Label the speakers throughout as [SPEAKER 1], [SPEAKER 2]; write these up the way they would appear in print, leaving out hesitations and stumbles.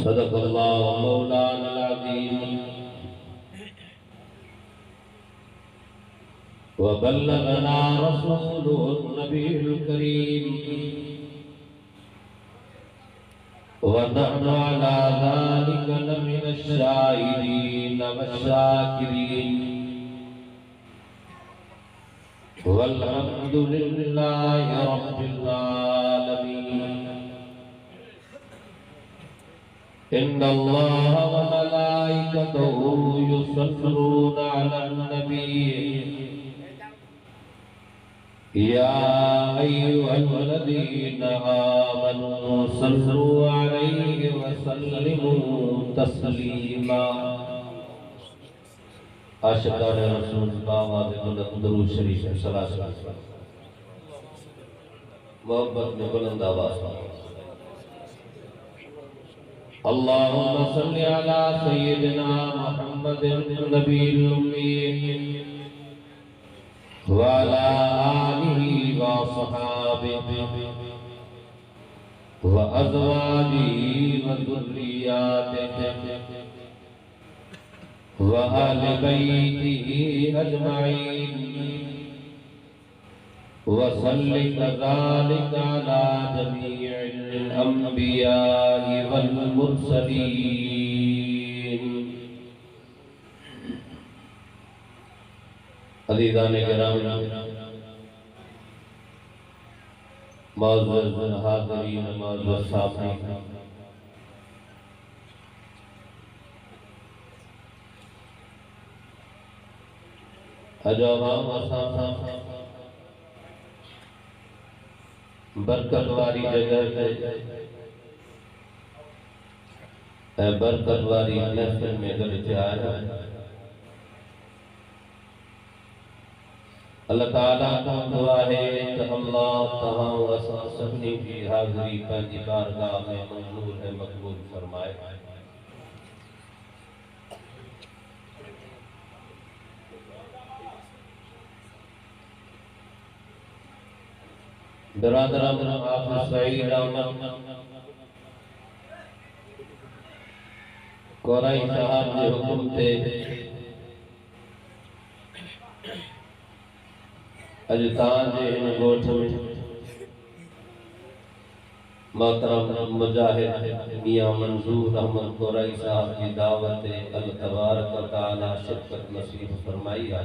[SPEAKER 1] सदक़ल्लाहु मौलाना अज़ीम व बल्लगना रसूलुहुन नबीयुल करीम व नहनु अला ज़ालिका लमिनश शाहिदीन वश्शाकिरीन वल्हम्दुलिल्लाहि रब्बिल आलमीन। इन्नल्लाह व मलाइकतहु युसल्लूना अलन नबी या अय्युहल्लज़ीना आमनू सल्लू अलैहि व सल्लिमू तस्लीमा। आशिकान रसूल बावाज़ दुरूद शरीफ सलात मोहब्बत में बुलंद आवाज़ अल्लाहुम्मा सल्लि अला सय्यिदिना मुहम्मदिन नबील उम्मी व अला आलिहि व सहाबिहि व अज़वाजिहि व ज़ुर्रिय्यातिहि व अहलि बैतिहि अजमईन व सल्लि कज़ालिका अला जमीइल अंबियाइ वल मुरसलीन। अज़ीज़ान किराम, मौजूद हाज़रीन, मौजूद साफ़ीन, अजवाम असाफ़ा बरकत वाली जगह पे बरकत वाली महफिल में गले आया। अल्लाह ताला का दुआ है कि अल्लाह तहां असा सबनी की हाज़री पंहिंजी बारगाह में मंजूर है, मकबूल फरमाए। बिरादरान हाफ़िज़ सईद अहमद कोराई साहब के हुक्म से अज ताजे इन गोठ में मोहतरम मुजाहिद मियां मंजूर अहमद कोराई साहब की दावत अल्लाह तबारक व तआला शिरकत नसीब फरमाई है।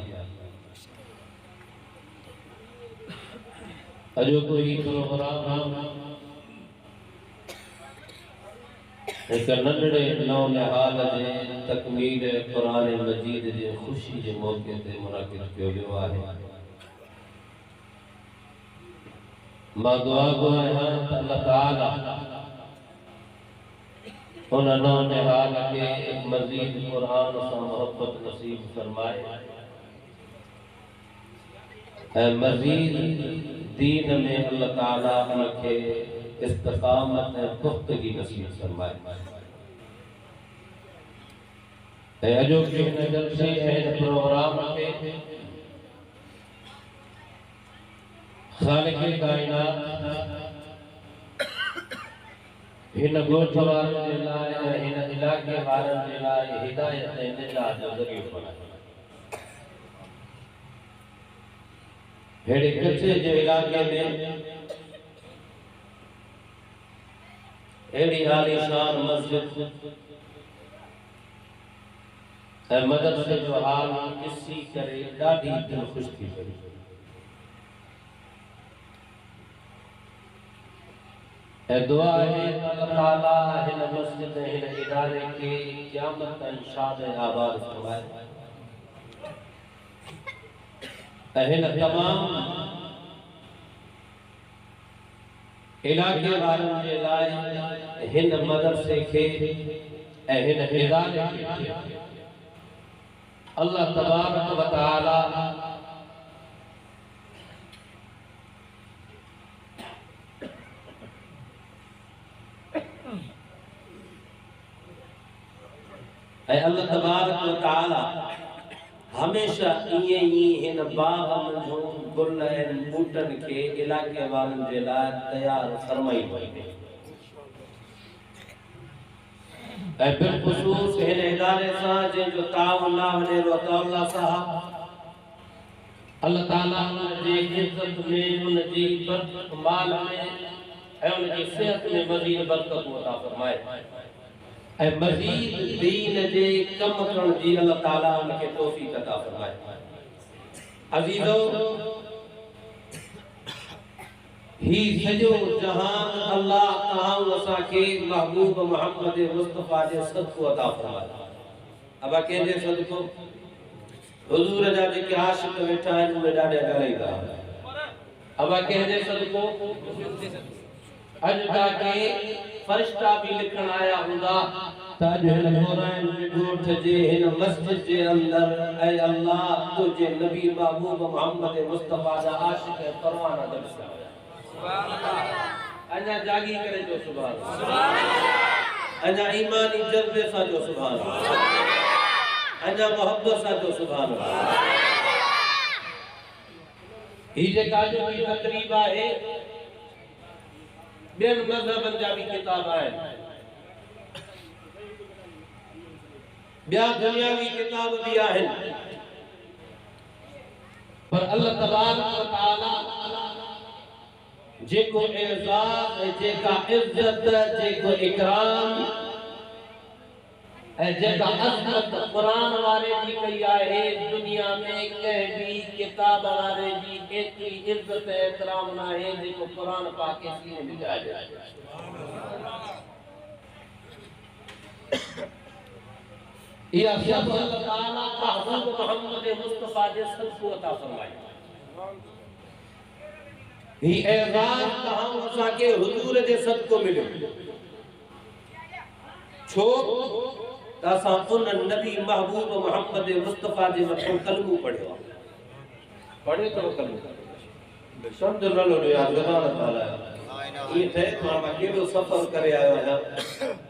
[SPEAKER 1] अजो कोई प्रोग्राम एक नंढड़े नौनिहाल जे तकमील कुरान मजीद जे खुशी जे मौके ते मुनाकिद कयो वियो आहे। मां दुआ घुरायां त अल्लाह ताला उन नौनिहाल के मजीद कुरान सां मोहब्बत नसीब फरमाए ऐं मजीद दीन में अल्लाह ताला उनके इस्तिकामत ऐं पुख्तगी नसीब फरमाए। ऐं अजो के हिन जलसे ऐं हिन प्रोग्राम खे ख़ालिक़ काइनात हिन ॻोठ वारनि जे लाइ ऐं हिन इलाइक़े वारनि जे लाइ हिदायत ऐं निजात जो ज़रियो बणायो। हेड़े कच्छ जे इलाके में एड़ी आलीशान मस्जिद ऐं मदरसे जो हाल ॾिसी करे ॾाढी दिलि ख़ुशि थी पई। ऐं दुआ है अल्लाह ताला हिन मस्जिद हिन इदारे के क़यामत ताईं शाद आबाद फरमाए ऐं हिन तमाम इलाके वारनि जे लाइ हिन मदरसे खे ऐं हिन इदारे खे अल्लाह तबारक व तआला ऐं अल्लाह तबारक व तआला हमेशा इए ही हिन बाग मंझो गुल ऐं बूटन के इलाके वारनि जे लाइ तैयार फरमाई वई। ऐं बिलख़ुसूस हिन इदारे सां जंहिंजो ताउन आहे अल्लाह साहब अल्लाह ताला जी इज्जत में उनकी माल में ऐं उनकी सेहत में मज़ीद बरकत अता फरमाए ऐं मज़ीद दीन जे कम करण जी अल्लाह ताला उनके तौफीक अता फरमाए। अज़ीज़ो ही सजो जहान अल्लाह ताऊ असा के महबूब मोहम्मद मुस्तफा जे सदको अता फरमाए। अब केंदे सदको हुजूर जा जेके आशिक वेठा आहिनि उहे ॾाढा ॻाल्हाईंदा अब केंदे सदको अॼु ताके फरिश्ता भी लिखण आया हूंदा त अॼु हिन क़ुरान जे ॻोठ जे हिन मस्जिद जे अंदर ऐ अल्लाह तुझे नबी महबूब मोहम्मद मुस्तफा जा आशिक परवाना दर्शा सुभान अल्लाह अञा जागी करे जो सुभान अल्लाह अञा ईमानी जज्बे सां जो सुभान अल्लाह अञा मोहब्बत सां जो सुभान अल्लाह। ही जेका जो की तकरीब आहे ॿियनि मज़हबनि जा भी किताब आहिनि ॿिया दुनियावी किताब भी आहिनि पर अल्लाह तबारक व तआला जेको एज़ाज़ जेका इज्जत जेको इकराम ऐं जेका अज़मत कुरान वारे जी कई आहे दुनिया में कंहिं भी किताब वारे जी एतिरी इज्जत ऐं इकराम न आहे जेको कुरान पाक के सीने में लिखायल आहे। या सब अल्लाह ताला महबूब मोहम्मद मुस्तफा जे सदको अता फरमाए। ही एज़ाज़ तहां असा के हुजूर जे सदको मिले छो असा उन नबी महबूब मोहम्मद मुस्तफा जे मथो कलमो पढ़ियो पढ़े तो कलमो शब्द न लो यार ज़बान ताला ये थे मां केडो सफर करे आयो है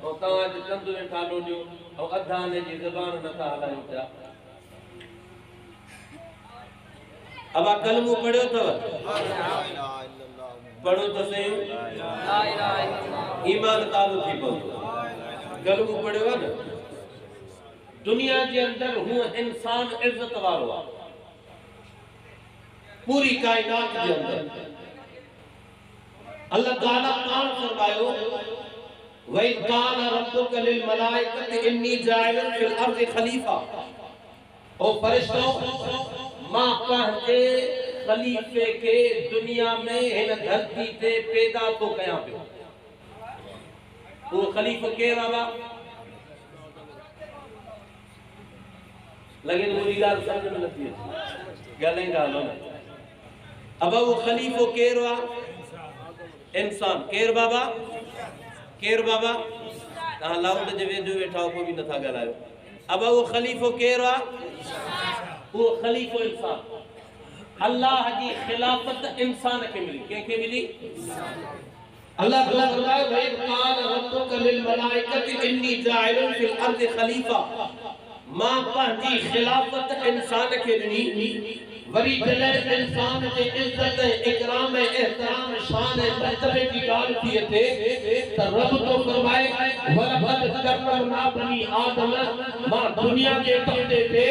[SPEAKER 1] ओ तवा जे चंद वेठा लोडियो ओ अधा ने जी ज़बान न था हलायो था अब कलमो पढ़ियो तो ला इलाहा इल्लल्लाह पढ़ो तो सही ला इलाहा इल्लल्लाह ईमान तालो थी पवंदो कलमो पढ़ियो न दुनिया के अंदर हूं इंसान इज्जत वालो आहे पूरी कायनात के अंदर अल्लाह ताला पान फरमायो वै कान रब्बुका लिल मलाइकति इन्नी जाइलुन फिल अर्ज़ि खलीफा ओ फरिश्तों मां पंहिंजे खलीफे के दुनिया में हिन धरती ते पैदा तो कयां पियो वो खलीफा केर आवा लेकिन मुझे गाल समझ में नहीं आती गालें गालो ना अब वो खलीफो केरवा इंसान केर बाबा ना लाउड जे वे जो बैठा को भी न था गालायो अब वो खलीफो केरवा वो खलीफो इंसान अल्लाह की खिलाफत इंसान के मिली के मिली अल्लाह ताला फरमाया भाई कान रब्बुका लिल मलाइकति इन्नी जाइलुन फिल अर्ज़ि खलीफा मां पंहिंजी खिलाफत इंसान के ॾिनी वरी जॾहिं इंसान जे इज्जत इकराम एहतराम शान मर्तबे की ॻाल्हि थी अचे त रब तो फरमाए वलक़द करमना बनी आदम मां दुनिया जे तख़्ते ते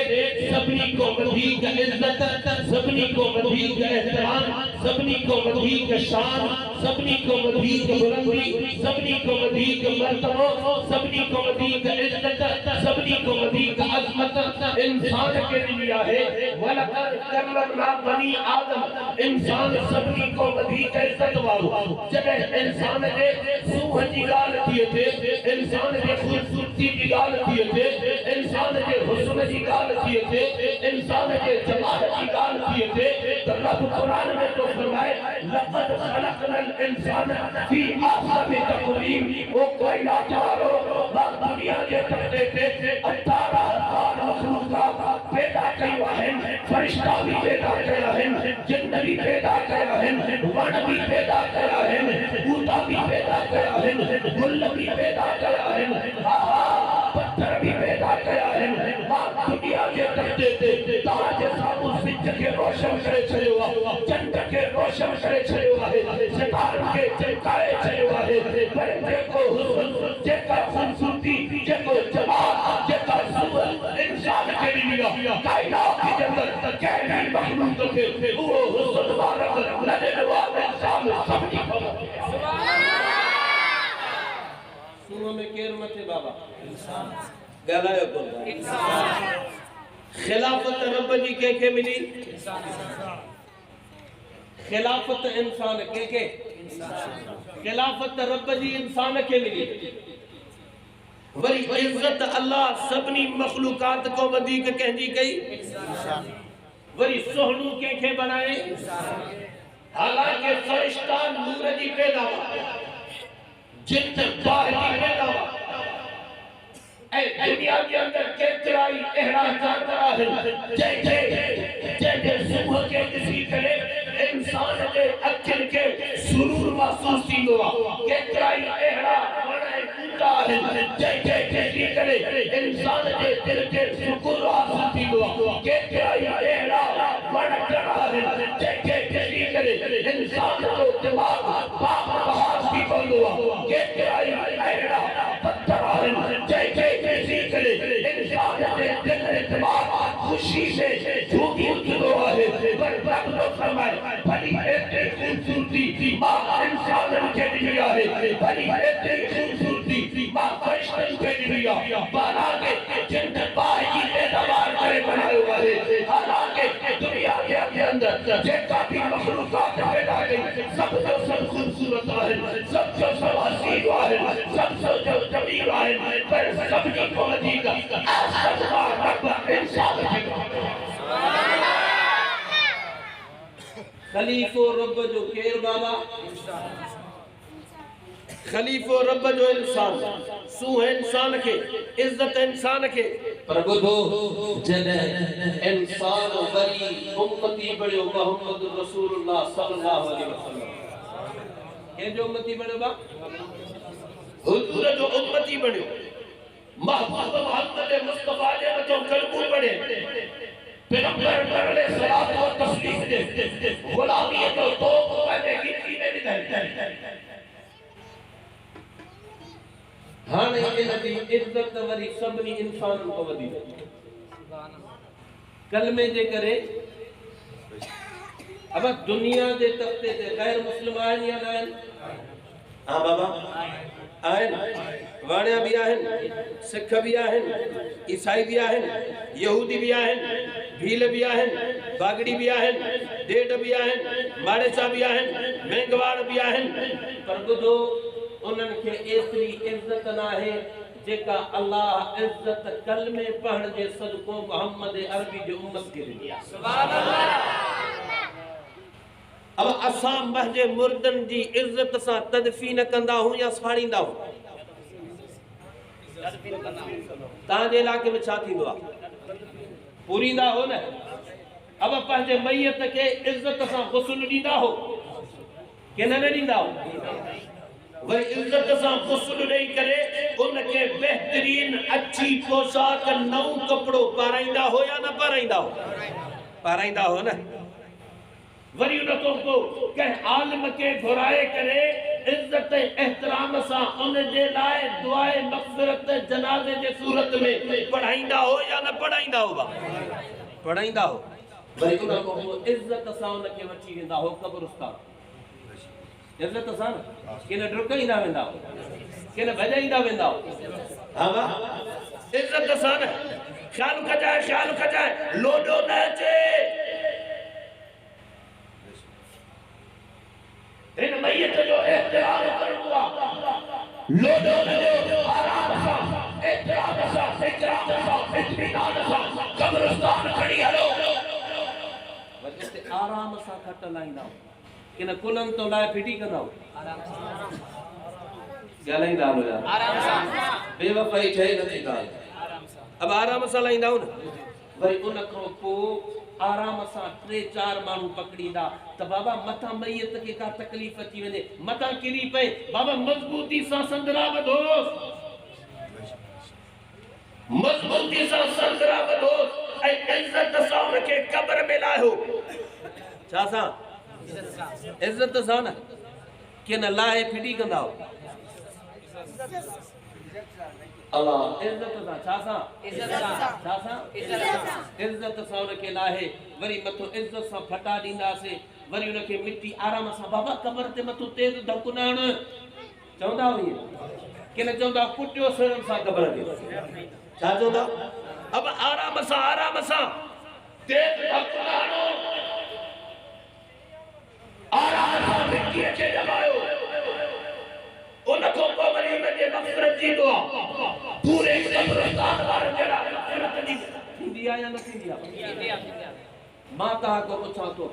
[SPEAKER 1] सभिनी को वधीक इज्जत सभिनी को वधीक एहतराम सभिनी को वधीक शान सभिनी को वधीक बुलंदी सभिनी को वधीक मर्तबो सभिनी को वधीक इज्जत सभिनी को वधीक अज़मत इंसान के ॾिनी आहे वलक़द करमना बनी आदम इंसान सभिनी को वधीक इज्जत वारो जॾहिं इंसान जे सूह जी ॻाल्हि थी अचे इंसान जे ख़ूबसूरती जी ॻाल्हि थी अचे इंसान जे हुस्न जी ॻाल्हि थी अचे इंसान जे जमाल जी ॻाल्हि थी अचे त रब क़ुरान में तो फरमाए लक़द ख़लक़नल इंसान फी अहसनि तक़वीम ओ कायनात वारो दुनिया जे तख़्ते ते 18,000 मख़लूक़ात पैदा कयूं आहिनि फरिश्ता भी पैदा कया आहिनि जिन्न भी पैदा कया आहिनि वण भी पैदा कया आहिनि बूटा भी पैदा कया आहिनि गुल भी पैदा कया आहिनि पत्थर भी पैदा कया आहिनि मां दुनिया जे तख़्ते ते तव्हां जे साम्हूं सिज खे रोशन करे छॾियो आहे चंड खे रोशन करे छॾियो आहे सितारनि खे चमकाए छॾियो आहे पर जेको हुस्न जेका ख़ूबसूरती जेको
[SPEAKER 2] कायनात के अंदर कहने मखलूक के वो हुस्न मुबारक लदे वाले इंसान सबकी
[SPEAKER 1] सुभान अल्लाह। सुनो में केर मथे बाबा इंसान गलायो को इंसान। खिलाफत रब जी के मिली इंसान। खिलाफत इंसान के खिलाफत रब जी इंसान के मिली। वरी इज्जत अल्लाह सबनी मखलूकात को वधीक कहंदी कई वरी सोहणू के बनाए हालांकि फरिश्ता नूर जी पैदावार जिन बाहर की पैदावार ए दुनिया के अंदर केतराई अहड़ा जानवर आहिन जे सुबह के किसी करे इंसान के अखिन के सुरूर महसूस थींदो केतराई अहड़ा वणे बूटा आहिन जे करे इंसान के दिल के सुकून हासिल थींदो केतराई अहड़ा वणे आहिन जे करे इंसान जो दिमाग पाक बहार थी पवंदो केतराई अहड़ा पत्थर आहिन जे करे इंसान के दिल के दिमाग खुशी से झूठी उठदो है पर रब तो फरमाए भली एतरी खूबसूरती मां इंसान के दिया है भली एतरी खूबसूरती मां फरिश्तन के दिया बना के जिन बाह की पैदावार करे बनायो है हालांकि दुनिया के अंदर जेका भी मखलूकात पैदा की सब खूबसूरत है सब हसीन है सब जमील है पर सबकी को वधीक आसमान रब इंसान के खलीफो रब जो केर बाबा खलीफो रब जो इंसान सूह इंसान के इज्जत इंसान के पर बुधो जने इंसान वरी उम्मती बड़ो मोहम्मद रसूलुल्लाह सल्लल्लाहु अलैहि वसल्लम के जो उम्मती बड़ो बा हुजूर जो उम्मती बड़ो महबूब मोहम्मद मुस्तफा जे तो कलमू पढ़े पैगंबर अलैहि सलात व तस्लीम दे गुलामी तो पहले गिनती में विधाई हां इन दी इज्जत वरी सबनी इंसान को वदी कलमे जे करे अब दुनिया दे तख्ते ते गैर मुस्लिम आइन या ना आइन हां बाबा आइन वाणिया भी आहिन सिख भी आहिन ईसाई भी आहिन यहूदी भी आहिन भील भी आहिन बागड़ी भी आहिन डेड भी आहिन माड़ेचा भी आहिन मेंगवाड़ भी आहिन पर बुधो उन्हन के एतरी इज्जत ना है जेका अल्लाह इज्जत कलमे पढ़ण जे सदको मोहम्मद अरबी जे उम्मत के दिया सुभान अल्लाह। अब असा महजे मुर्दन जी इज्जत सा तदफीन कंदा हूं या साड़ींदा हूं ताजे इलाके में छा थींदो पूरींदा हो न अब पंहिंजे मैयत के इज्जत सां गुस्ल ॾींदा हो के न ॾींदा हो वरी इज्जत सां गुस्ल ॾेई करे उनके बेहतरीन अच्छी पोशाक नओं कपड़ो पाराईंदा हो या न पाराईंदा हो पाराईंदा हो न वरी उन को कह आलिम के घुराए करे इज्जत एहतराम सा उन जे लाए दुआए मग़फ़िरत जनाज़े जे सूरत में पढ़ाईंदा हो या न पढ़ाईंदा हो पढ़ाईंदा हो वरी उन को इज्जत सा उन के वठी वेंदा हो कब्रिस्तान इज्जत सा के न डुकाईंदा वेंदा हो के न भॼाईंदा वेंदा हो हां वाह इज्जत सा न ख्याल खजाए लोडो न अचे इन मैयत जो एहतराम करवा लोडो जो आराम सा एहतराम सा इत्मीनान सा कब्रिस्तान खड़ी हलो वजह आराम सा खट लाइंदा कि न कुलन तो लाए फिटी कंदा आराम सा गलाइंदा हो यार आराम सा बेवफाई ठहे नथी ॻाल्हि आराम सा अब आराम सा लाइंदा हो न वरी उन खां पोइ आराम सा 3-4 मानू पकड़ींदा त बाबा मथा मैयत के का तकलीफ अची वने मथा किरी पे बाबा मजबूती सा संदरा बधोस मजबूती सा संदरा बधोस ऐ इज्जत सा के कब्र में लायो छा सा इज्जत सा न के न लाए फिटी कंदा अल्लाह इज्जत सा छासा
[SPEAKER 3] इज्जत सा
[SPEAKER 1] छासा इज्जत सा उनके लाहे वरी मथो इज्जत सा फटा दींदासे वरी उनके मिट्टी आराम सा बाबा कबर ते मथो तेज धक न हण चवंदा हुई कि न चवंदा कुटियो सिरन सा कबर ते छा चवंदा अब आराम सा
[SPEAKER 2] तेज धक न हणो आराम सा मिट्टी खे दबायो उनको वरी उनके मग़फ़िरत जी दुआ पूरे कब्रिस्तान वारनि जड़ा मग़फ़िरत जी
[SPEAKER 1] थींदी आ या न थींदी आ मां तहां को पुछां तो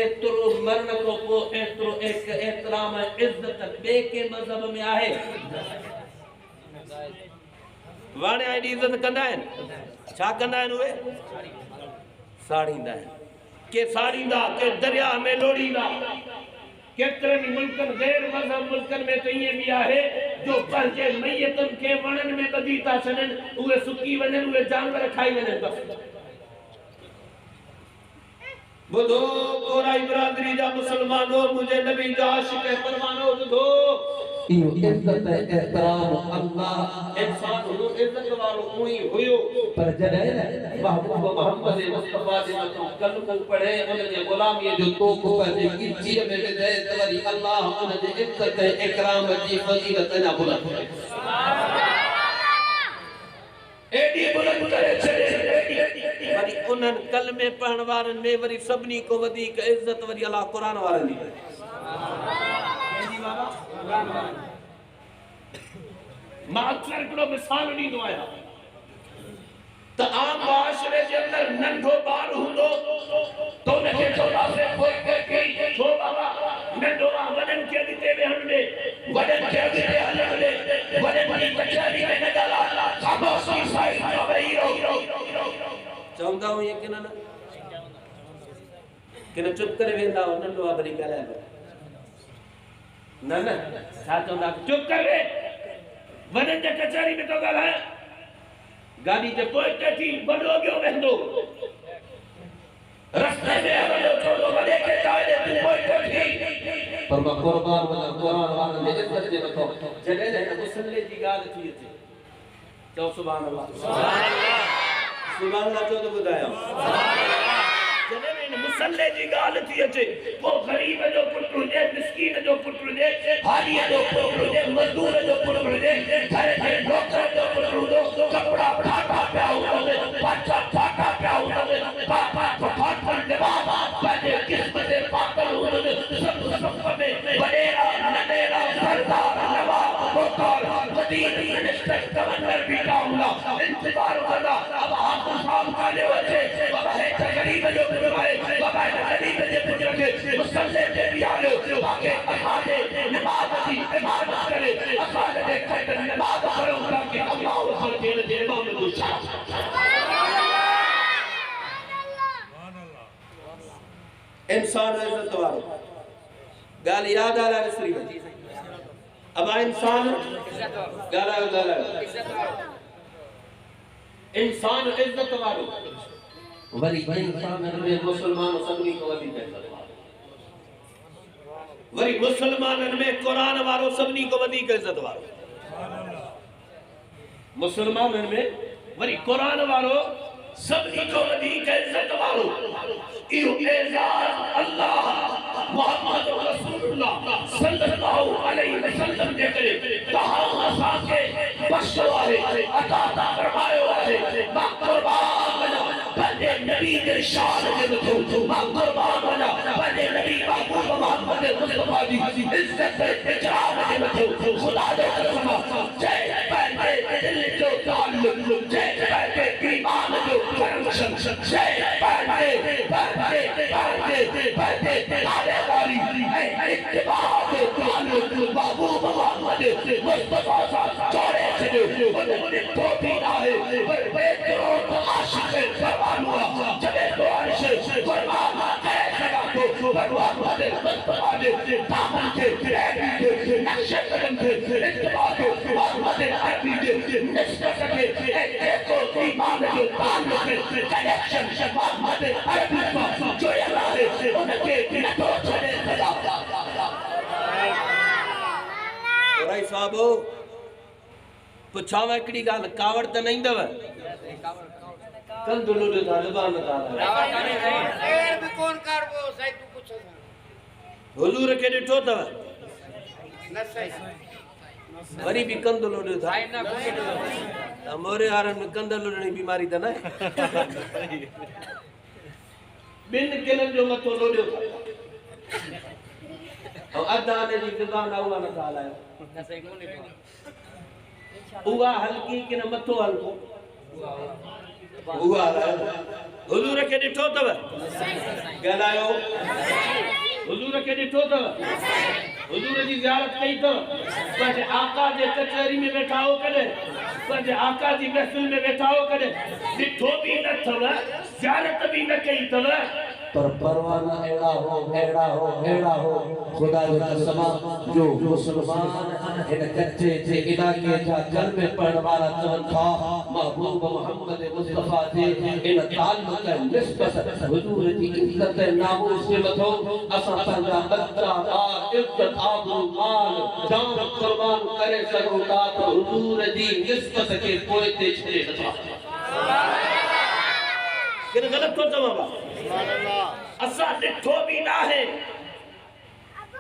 [SPEAKER 1] एतिरो मरण को पो एतिरो एक एहतराम इज्जत बे के मजहब में आहे वाणे आई इज्जत कंदा आहिनि छा कंदा आहिनि उहे साड़ींदा आहिनि
[SPEAKER 2] के साड़ींदा के दरिया में लोड़ींदा केतरनि मुल्कन गैर मजहब मुल्कन में तो ये भी आहे जो पंहिंजे मैयतन के वणन में बधी था छॾनि उहे सुकी वञनि उहे जानवर खाई वञनि बस
[SPEAKER 1] बुधो कोराई बिरादरी जा मुसलमानो मुझे नबी जा आशिक परवानो बुधो इहो इज्जत एहतराम अल्लाह इंसान हुयो इज्जत वारो उही हुयो पर जॾहिं महबूब मोहम्मद मुस्तफा जे मथां कल पढ़े उन जे गुलामीअ जो तोप पंहिंजे गिचीअ में विधे त वरी अल्लाह उन जे इज्जत इकराम जी फज़ीलत अञा बुलंद करे
[SPEAKER 2] एडी बुलंद करे छॾे
[SPEAKER 1] वरी उन्हनि कलमे पढ़ण वारनि में वरी सभिनी को वधीक इज्जत वरी अल्लाह क़ुरान वारनि जी कंहिंजी बाबा क़ुरान वारनि
[SPEAKER 2] मां अक्सर हिकिड़ो मिसाल ॾींदो आहियां त आम मुआशरे जे अंदरि नंढो ॿार हूंदो त उनखे चवंदासीं पोइ के छो बाबा नंढो आहे वॾनि खे अॻिते वेहण ॾे वॾनि खे अॻिते हलण ॾे वॾनि जी कचहरी में न ॻाल्हाए खामोशी सां वेही रहो
[SPEAKER 1] चवंदा हुई कि न चुप करे वेंदा हो नंढो आहे वरी ॻाल्हाए न छा चवंदा
[SPEAKER 2] चुप करे वॾनि जे कचहरी में तो ॻाल्हाए गाड़ी ते पोइ थी वॾो अॻियो वेंदो रस्ते में वॾो छोड़ो वॾे खे चाहे तूं पोइ थी
[SPEAKER 1] पर मां क़ुर्बान वञा क़ुरान वारनि जे इज्जत जे मथां जॾहिं हिन मुसले जी ॻाल्हि थी अचे चओ सुभान अल्लाह सुभान अल्लाह चओ त ॿुधायां
[SPEAKER 2] जॾहिं हिन मुसले जी ॻाल्हि थी अचे पोइ ग़रीब जो पुटु हुजे मिस्कीन जो पुटु हुजे हारीअ जो पुटु हुजे मज़दूर जो पुटु हुजे घर जे नौकर जो पुटु हूंदो कपिड़ा ठाठा पिया हूंदव पाछा ठाठा पिया हूंदव पापा फाटल लिबास पंहिंजे क़िस्म ते पातल हूंदव सभु सफ़ में वॾेरा नंढेरा सरदार नवाब मोहतार वज़ीर मिनिस्टर गवर्नर बीठा हूंदा इंतज़ार कंदा अब हाफ़िज़ साहब काॾे वञे बाबा हे त ग़रीब जो बाबा ग़रीब जे पुत्र खे मुसल्ले ते बीहारियो ताकि असांजे नमाज़ जी इबादत करे असांजे घर नमाज़ पढ़ूं ताकि अल्लाह असांखे इन जे इमाम जो
[SPEAKER 1] इंसान इज्जत वारो ॻाल्हि यादि आहे विसरी वई अब इंसान ॻाल्हायो इंसान इज्जत वारो वरी इंसाननि में मुसलमान सभिनी को वधीक इज्जत वारो वरी मुसलमाननि में क़ुरान वारो सभिनी को वधीक इज्जत वारो मुसलमाननि में
[SPEAKER 2] वरी क़ुरान वारो सभिनी को वधीक इज्जत वारो इहो एज़ाज़ अल्लाह मुहम्मद रसूलुल्लाह सल्लल्लाहु अलैहि वसल्लम जे करे तहां असांखे बख़्शो आहे अता फरमायो आहे मां क़ुर्बान वञा पंहिंजे नबी जे शान जे मथां मां क़ुर्बान वञा पंहिंजे नबी महबूब मोहम्मद मुस्तफा जी इज्जत इकराम जे मथां खुदा जो कसम जय पंहिंजे दिल जो ताल्लुक़ जय पंहिंजे ईमान जो करमशन जय पंहिंजे आले वारी ऐं इत्तिबा जो ताल्लुक़ महबूब मोहम्मद मुस्तफा सां जोड़े छॾियो उन टोपी आहे पर एतिरो त आशिक़ परवानो जॾहिं तो अर्श क़ुर्बान करे सघां थो भॻवान मुस्तफा जे दामन खे रैबी नक्शे कदम खे इत्तिबा जो मोहम्मद अरबी जे निस्बत खे ऐं जेको ईमान जो ताल्लुक़ कनेक्शन मोहम्मद अरबी सां जुड़ियल आहे उनखे नथो छॾे सघां
[SPEAKER 1] भाई साहब पुछाव हिकिड़ी ॻाल्हि कावड़ त न ईंदव कंद लोॾो था ज़बान था हुजूर खे ॾिठो अथव वरी भी कंद लोॾो था मोरे वारनि में कंद लोॾण जी बीमारी त न आहे ॿिनि किलनि जो मथो लोॾियो था ऐं अध आने जी ज़बान आहे उहा नथा हलायो उहा हल्की कि न मथो हल्को उहा हुजूर खे ॾिठो अथव ॻाल्हायो हुजूर खे ॾिठो अथव हुजूर जी ज़ियारत कई अथव पंहिंजे आका जे कचहरी में वेठा हो कॾहिं पंहिंजे आका जी महफ़िल में वेठा हो कॾहिं ॾिठो बि न अथव ज़ियारत बि न कई अथव पर परवाना एड़ा हो खुदा जो कसम जो मुसलमान इन कच्चे जे इलाके जा घर में पढ़ण वाला चवन था महबूब मोहम्मद मुस्तफा जे इन ताल्लुक निस्बत हुजूर जी इज्जत नामूस के मथो असा पंहिंजा बच्चा ॿार इज्जत आबरू माल जान कुर्बान करे सघूं था त हुजूर जी निस्बत खे पोइ ते छॾे नथा कि गलत थो चवां असा ॾिठो बि न आहे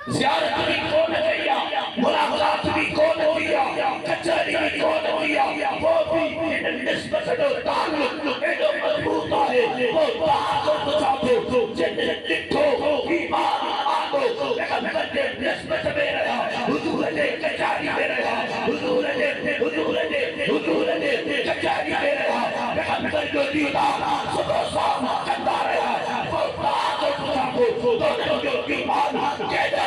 [SPEAKER 1] ज़ियारत भी कोन कई आहे मुलाक़ात भी कोन थी आहे कचहरी भी कोन थी आहे वो भी इन निस्बत जो ताल्लुक एॾो मज़बूत आहे वो बात ॿुधायो जिन ॾिठो ईमान आंदो पैगंबर जे निस्बत में रहिया हुजूर जे कचहरी में रहिया हुजूर जे कचहरी में रहिया पैगंबर जो दीदार सुबह शाम कंदा रहिया वो बात ॿुधायो तो जो ईमान केॾा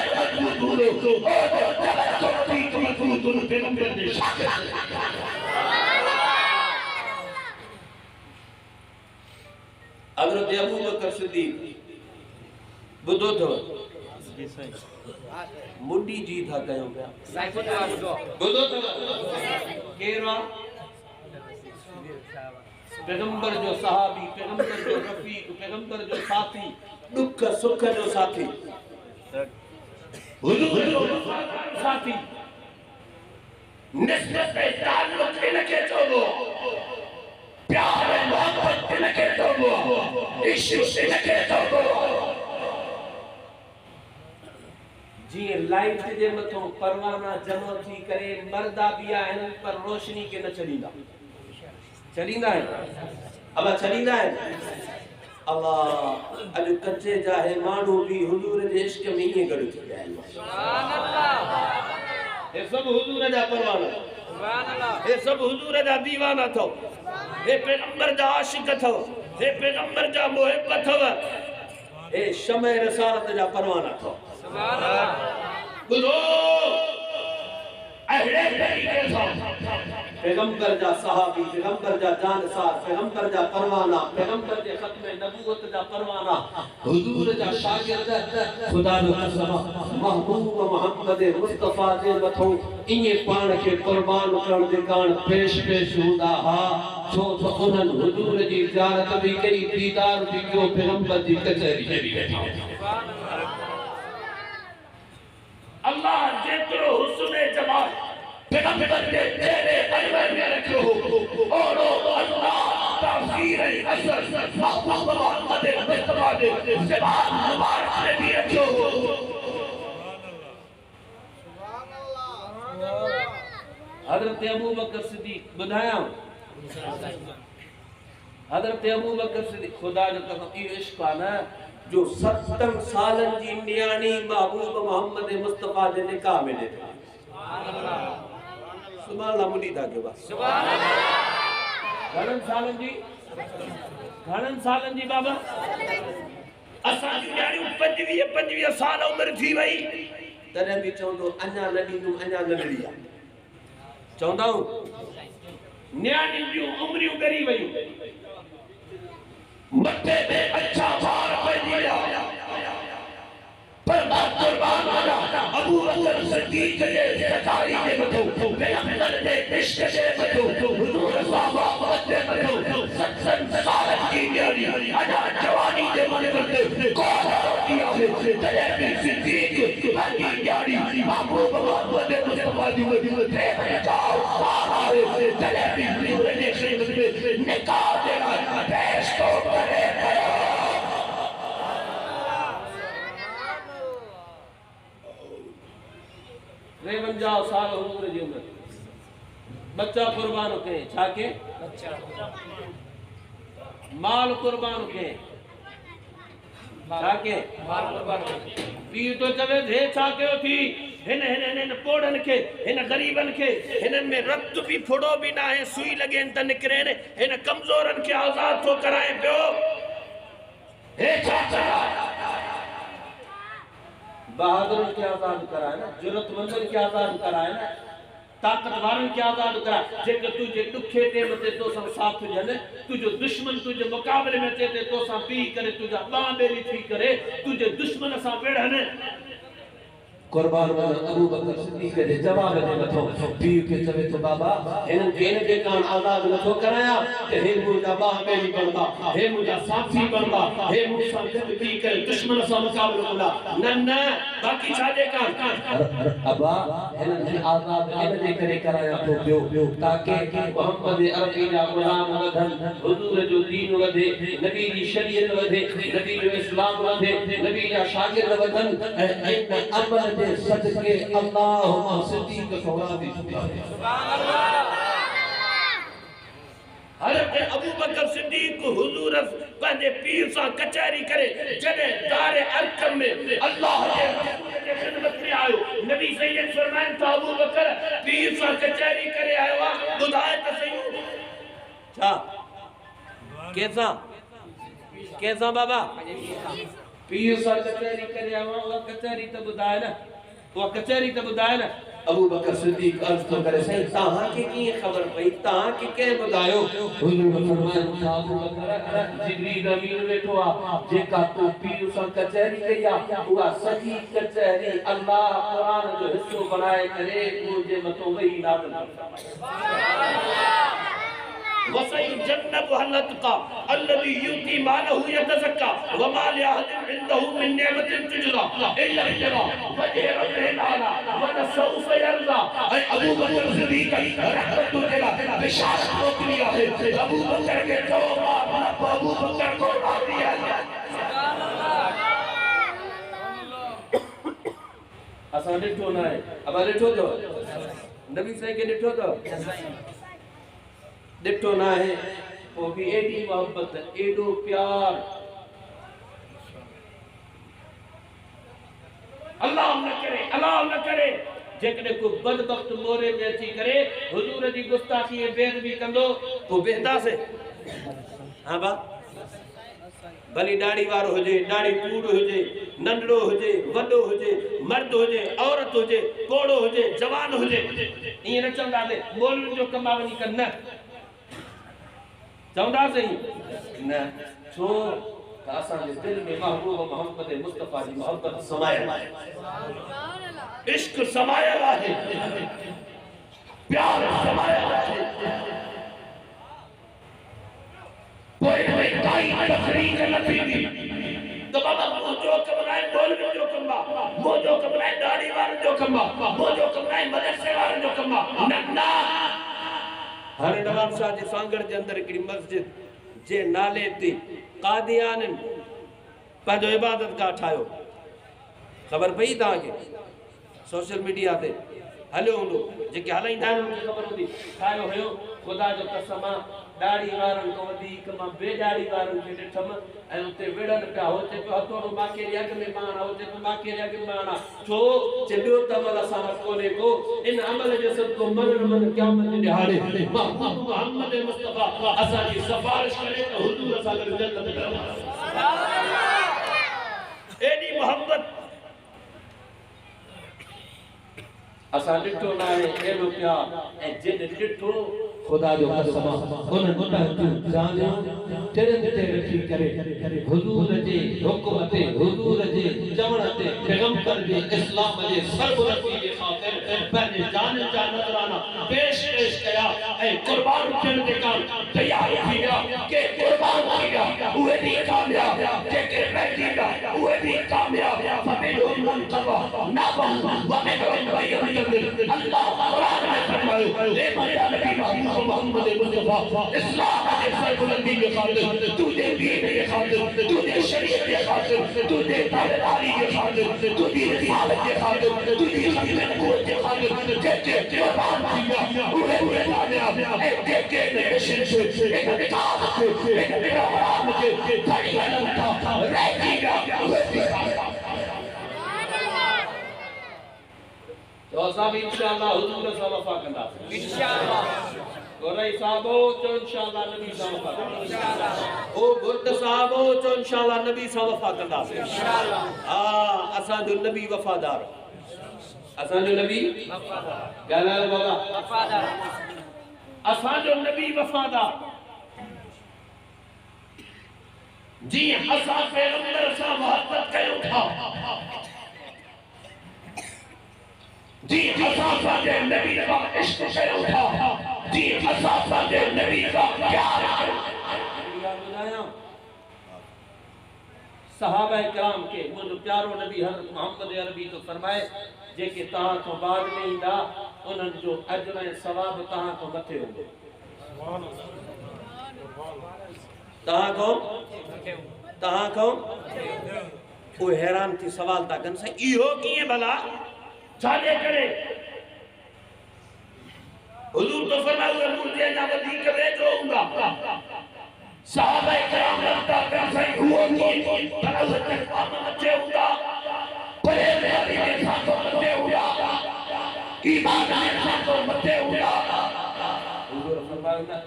[SPEAKER 1] हज़रत अबू बकर सिद्दीक़ ॿुधो अथव मुंडी जी था कयूं पिया ॿुधो अथव केरु आहे पैगंबर जो सहाबी पैगंबर जो रफ़ीक पैगंबर जो साथी दुख सुख जो साथी हुजूर जो साथी निस्बत ताल्लुक इनके चोबो प्यार मोहब्बत इनके चोबो इश्क इनके चोबो जी लाइट जे मथो परवाना जमा थी करे मर्दा भी आहिनि पर रोशनी के न छॾींदा है अब छॾींदा है अल्लाह अॼु कच्चे जा है माण्हू भी हुजूर जे इश्क में ईअं गॾु थी विया आहिनि सुभान अल्लाह हे सभु हुजूर जा परवाना सुभान अल्लाह हे सभु हुजूर जा दीवाना अथव हे पैगंबर जा आशिक अथव हे पैगंबर जा मुहिब अथव हे शमए रसालत जा परवाना अथव सुभान अल्लाह ॿुधो अहिड़े तरीक़े सां पैगंबर जा सहाबी पैगंबर जा जानसार पैगंबर जा परवाना पैगंबर जे खत्म नबूवत जा परवाना हुजूर जा शागिर्द खुदा जो कसम महबूब मोहम्मद मुस्तफा जे मथो इए पाण खे कुर्बान करण जे कारण पेश हूंदा हा छो त उन्हनि हुजूर जी ज़ियारत भी कई दीदार भी कयो पैगंबर जी कचहरी में भी वेठा अल्लाह जेतिरो हुस्न जमाल पैगंबर के तेरे अनवर में रखो और अल्लाह तासीर असर महबूब मोहम्मद मुस्तफा दे ज़बान मुबारक में भी रखो सुभान अल्लाह हजरत अबू बकर सिद्दीक बुधाया हजरत अबू बकर सिद्दीक खुदा जो कसम इहो इश्क आहे न जो 70 सालन जी नियाणी महबूब मोहम्मद मुस्तफा जे निकाह में ॾिठा सुभान अल्लाह मुनी था के बस सुभान अल्लाह घणन सालन जी बाबा असा जी नियाणी 25 साल उम्र थी वई तॾहिं भी चवंदो अञा न ॾींदुमि अञा नंढड़ी आहे चवंदा नियाणी जूं उम्रियूं ॻरी वयूं मथे पे अच्छा भार पइजी विया पर कुर्बान वाला अबू बकर सिद्दीक जे सचाई जे मथो पैगंबर जे इश्क जे मथो हुजूर साहब जे मथो 70 साल की न्याणी अञा जवानी जे मथो कोन होती आहे तॾहिं भी सिद्दीक पंहिंजी न्याणी
[SPEAKER 2] महबूब मोहम्मद मुस्तफा दी मदीनत में जाओ सारे जलेबी पूरे खिदमत में निकाह देना पेश तो करे
[SPEAKER 1] 53 साल हुजूर जी उम्र बच्चा कुर्बान के छाके माल कुर्बान के छाके माल कुर्बान पी तो चवे थे छाके थी हिन पोड़न के हिन गरीबन के हिन में रक्त भी फोड़ो भी ना है सुई लगे त निकरे हिन कमजोरन के आजाद तो कराए पियो हे छाका बहादुर के आजाद कराए ना जरूरतमंदन के आजाद कराए ना ताकतवारन के आजाद करा जेके तुझे दुखे टेम ते तो सब साथ जने तुझो दुश्मन तुझे मुकाबले में ते तो सा पी करे तुझा बां बेरी थी करे तुझे दुश्मन सा बेड़ने कुर्बान अबू बकर सिद्दीक के जवाब दे नथो पी के चवे तो बाबा इन देन के कान आजाद नथो कराया ते हे मुजा बाह बेरी बनदा हे मुजा साथी बनदा हे मुसा गद पी करे दुश्मन सा मुकाबला होला न बाकी छाजे कान अबा इन आजाद इन करे कराया तो पियो ताकि मोहम्मद अरबी जा गुलाम वधन हुजूर जो दीन वधे नबी जी शरीयत वधे नबी जो इस्लाम वधे नबी जा शागिर्द वधन इन अमल दे सदके अल्लाहुम्मा सिद्दीक सवाबी सुभान अल्लाह हज़रत अबू बकर सिद्दीक हुजूर पंहिंजे पीर सां कचहरी करे जॾहिं दारे अरकम में अल्लाह जे रसूल जे खिदमत में आयो नबी सैयद फरमाइन था अबू बकर पीर सां कचहरी करे आयो आहे ॿुधाए त सही छा कैसा बाबा पीर सां कचहरी करे आयो आहे उहा कचहरी त ॿुधाए न वो कचहरी तो बुधाए ना अबू बकर सिद्दीक अर्ज तो करे सही ताहा के की खबर पई ताहा के बुधायो हुजूर फरमाया अबू बकर जिब्रील अमीन बैठो आ जेका तो पीर सा कचहरी कया हुआ सही कचहरी अल्लाह कुरान जो हिस्सो बनाए करे मुझे मतो वही नाज़िल सुभान अल्लाह वसई जन्नत हलतका अल्लज़ी युती मालहु यतज़क्का व मा लिअहदिन इंदहु मिन निअमतिन तुजज़ा इल्ला इल्ला वजह रब्बिल आला व सौफ यरज़ा अबू बकर सिद्दीक रहमतुल्लाह बिशारत मोकली है अबू बकर के तौबा अबू बकर को दिया सुभान अल्लाह असा डिठो ना है अब डिठो तो नबी साईं के डिठो तो डिठो ना है वो भी एडी मोहब्बत एडो प्यार अल्लाह न करे जेकॾहिं को बदबख्त मोरे में अची करे हुजूर जी गुस्ताखी बेअदबी कंदो तो बेहदासे हां बा भली दाढ़ी वारो हुजे दाढ़ी पूड़ हुजे नंढड़ो हुजे वडो हुजे मर्द हुजे औरत हुजे कोड़ो हुजे जवान हुजे ये न चंदा दे मौलवी जो कमा वनी कर न चौंदा सही न छो असा जे दिल में महबूब मोहम्मद मुस्तफा जी मोहब्बत समाया इश्क समाया है प्यार समाया है कोई काई तकरीर लती तो बाबा जो कमराए मौलवी जो कमा जो कमराए दाढ़ी वार जो कमा जो कमराए मदरसे वार जो कमा नन्ना हर नवाब शाह जे सांगड़ जे अंदर हिकड़ी मस्जिद जे नाले ते कादियान पंहिंजो इबादत गाह ठाहियो ख़बर पई तव्हांखे सोशल मीडिया ते हलियो हूंदो जेके हलाईंदा आहिनि उनखे ख़बर हूंदी ठाहियो हुयो ख़ुदा जो कसम दाढ़ी वारनि खां वधीक मां बेदाढ़ी वारनि खे ॾिठमि ऐं उते विढ़नि पिया हुते पियो हथोड़ो माकेरी अॻ में माना हुते पियो माकेरी अॻ में माना छो ॿियो त अमल असां वटि कोन्हे को इन अमल जे सदको मन क़यामत जे ॾिहाड़े महबूब मोहम्मद मुस्तफा असांजी सिफारिश करे त हुजूर असां गॾु जन्नत में सुभान अल्लाह एॾी मोहब्बत असां ॾिठो न आहे एॾो प्यार ऐं जिन ॾिठो खुदा जो कसम उन मुतहद जाने तेरे ते रखी करे हुजूर जे हुक्म ते हुजूर जे चवण ते पैगंबर जे इस्लाम जे सरबरती जे खातिर पंहिंजे जान जा नजराना पेश कया ऐं कुर्बान थियण जे काम तैयार थी विया के कुर्बान थी विया उहे भी कामयाब जेके रहिजी विया उहे भी कामयाब फमिनहुम मन कवा नाबम वमिनहुम वयम अल्लाह कुरान में फरमायो ए मेरा नबी मोहम्मद मुस्तफा इस्लाम के सरबुलंदी के खातिर तुझे दीन के खातिर तुझे शरीयत के खातिर तुझे ताबेदारी के खातिर तुझे रिसालत के खातिर तुझे खिदमत के खातिर के कुर्बान किया उहे कामयाब एक नेशन से एक किताब से एक प्रोग्राम के बड़ी अलंता रहेगा उहे तो सब इंशाअल्लाह हुजूर से वफा कंदा इंशाअल्लाह गोरई साहबो जो इंशाअल्लाह नबी से वफा कंदा इंशाअल्लाह ओ गुरद साहबो जो इंशाअल्लाह नबी से वफा कंदा इंशाअल्लाह हां असा जो नबी वफादार असा जो नबी वफादार गाना बाबा वफादार असा जो नबी वफादार जी असा पैगंबर से मोहब्बत कयो था जी असा जे नबी का इश्क कयो था जी असा जे नबी का प्यार बुलाया सहाबा किराम के मुझ प्यारो नबी हज़रत मोहम्मद अरबी तो फरमाए जेके तहां को बाद में इंदा उनन जो अजर ए सवाब तहां को मथे होंदो तहां को वो हैरान थी सवाल था कन से इहो किए भला छाले करे हुजूर तो फरमाया मुझे ना वधी करे जो होगा सहाबा किराम लगता कर सही हुआ कि तरह तक मचे होगा परे नबी के साथ मचे होगा ईमान के साथ मचे होगा हुजूर फरमाया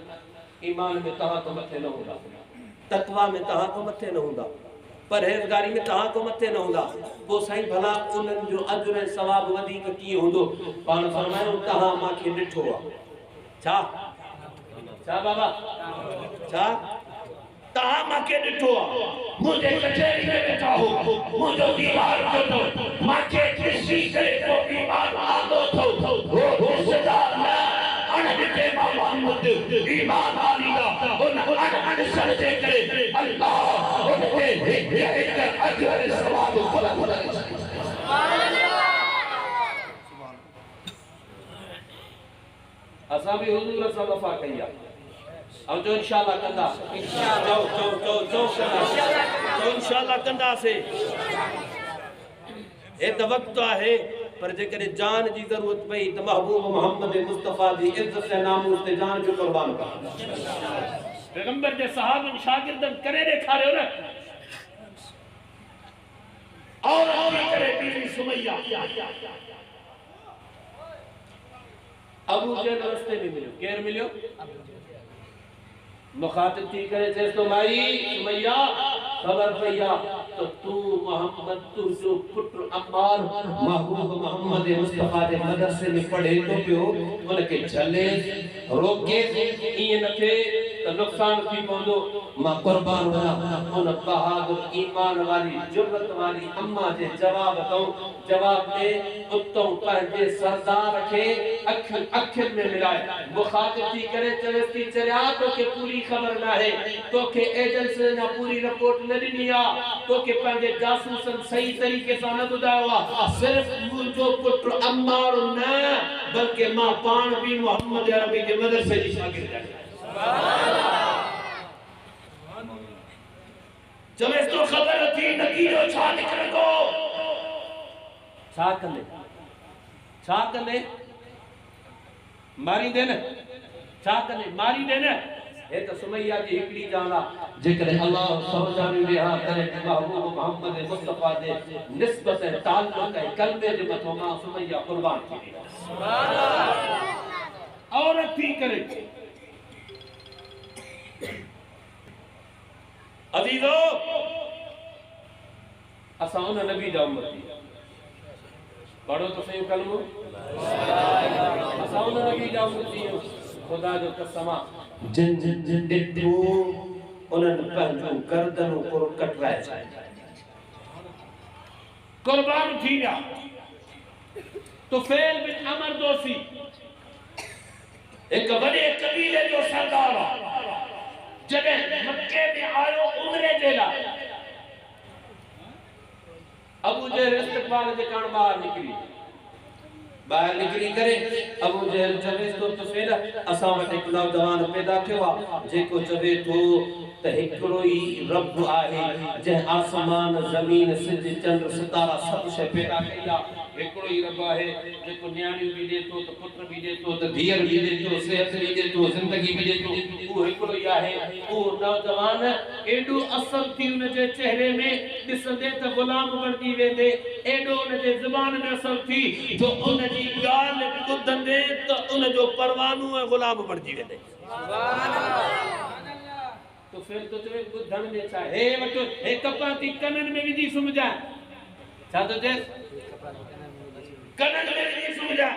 [SPEAKER 1] ईमान में तहां को मथे न होगा तकवा में तहां को मथे न होगा परहेजगारी में तहां को मथे न होगा वो साईं भला उन्हनि जो अजर सवाब वधीक की होंदो पाण फरमायो तहां माके ॾिठो आहे छा छा बाबा छा तहां माके ॾिठो आहे मुझे कचहरी में बैठा हो मुझो बीमार थियो माके ॾिसी करे को बीमार आंदो थो वो रिश्तेदार न अणिठे मोहम्मद ईमान आलीदा उन अनसर जे करे अल्लाह उनके एक अजर सवाब खुदा सुभान अल्लाह असा भी हुजूर से वफा कइया और जो इंशाअल्लाह कंदा इंशाअल्लाह जो इंशाअल्लाह कंदा से ए त वक्त है पर जेकर जान जी जरूरत पई तो महबूब मोहम्मद मुस्तफा दी इज्जत से नामूस ते जान जो कुर्बान कर पैगंबर जे साहब शागिर्दन करे देखारियो न और करे बीवी सुमैया अबू जहल रास्ते में मिलो केर मिलो मुखातिब थी करे चेस तो माई सुमैया खबर पईया तो तू मोहम्मद तू जो पुत्र अम्मार महबूब मोहम्मद मुस्तफा दे मदरसे में पढ़े तो पियो उनके झले रोके ये न थे तो नुकसान थी पवंदो मां कुर्बान हुआ उन बहादुर ईमान वाली जुर्रत वाली अम्मा जे जवाब दो जवाब दे उतो पंहिंजे सरदार के अखिन में मिलाए मुखातिब थी करे चलस्ती चरिया तो के पूरी खबर ना है तो के एजेंट से ना पूरी रिपोर्ट न दी आ तो के पंहिंजे जासूसन सही तरीके से न बुधावा सिर्फ मुझो पुत्र अम्मार न बल्कि मां पान भी मोहम्मद अरबी के मदरसे जी शागिर्द है जब इस तो खबर थी नतीजो छा निकलंदो छा कंदे मारी दे न छा कंदे मारी दे न ए तो सुमैया जी हिकड़ी जाना जेकर अल्लाह सब जाने बिहा करे महबूब मोहम्मद मुस्तफा दे निस्बत ताल्लुक है कलमे जे मथो मां सुमैया कुर्बान थी सुभान अल्लाह औरत थी करे अजीजो असा उन नबी जा उम्मती पढ़ो तो सही कलमो असा उन नबी जा उम्मती खुदा जो कसम जिन जिन जिन ॾिठो उन्हनि पंहिंजूं गर्दनूं पुर कटराए छॾियूं,
[SPEAKER 2] कुर्बान थी विया। तुफैल बिन अमर दोसी एक वॾे कबीले जो सरदार जॾहिं मक्के में आयो उमरे जे लाइ,
[SPEAKER 1] अबू जहल इस्तक़बाल जे कारण ॿाहिरि निकिरी करे अबू जहल चवे थो तुफैल असां वटि हिकु नौजवान पैदा थियो आहे जेको चवे थो त हिकिड़ो ई रब आहे जंहिं आसमान ज़मीन सिज चंड सितारा सभु शइ पैदा कई आहे। हिकिड़ो ई रब आहे जेको न्याणियूं बि ॾे थो त पुट बि ॾे थो त धीअर बि ॾे थो, सिहत बि ॾे थो, ज़िंदगी बि ॾे थो। उहो हिकिड़ो ई आहे। उहो नौजवान एॾो असर थी हुनजे चेहरे में ॾिसंदे त ग़ुलाम बणिजी वेंदे, एॾो हुनजे ज़ुबान में असर थी जो उनजी ॻाल्हि ॿुधंदे त उनजो परवानो ऐं ग़ुलाम बणिजी वेंदे। तो फिर तो चवे ॿुधण में छा, हे वठो हे कपा थी कननि में विझी सुम्हजाए, छा थो चए
[SPEAKER 2] कननि में विझी सुम्हजाए।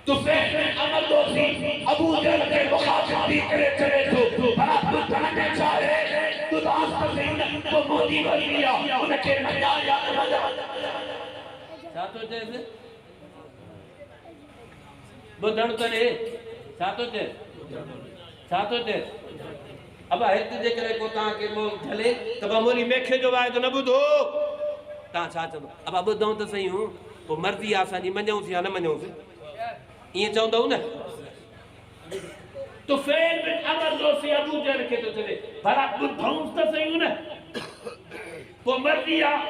[SPEAKER 2] तुफैल बिन अमर दोसी अबू जहल के मुखातिब थी करे चले थो भला ॿुधण में छा आहे, तूं दास त सही न तो मोदी वरी विया उनखे मञा या न मञा,
[SPEAKER 1] छा थो चए ॿुधण करे छा थो चए, छा थो चए। अब हिते जे करे को तव्हांखे झले त बमोली मेखे जो वाइदो न ॿुधो, तव्हां छा चवंदो अब ॿुधूं त सही हूं पोइ मर्ज़ी आहे असांजी मञूंसि या न मञूंसि, ईअं चवंदव न।
[SPEAKER 2] तुफैल बिन अमर दोसी अबू जहल खे थो चवे भला ॿुधूं त सही न, पोइ मर्ज़ी आहे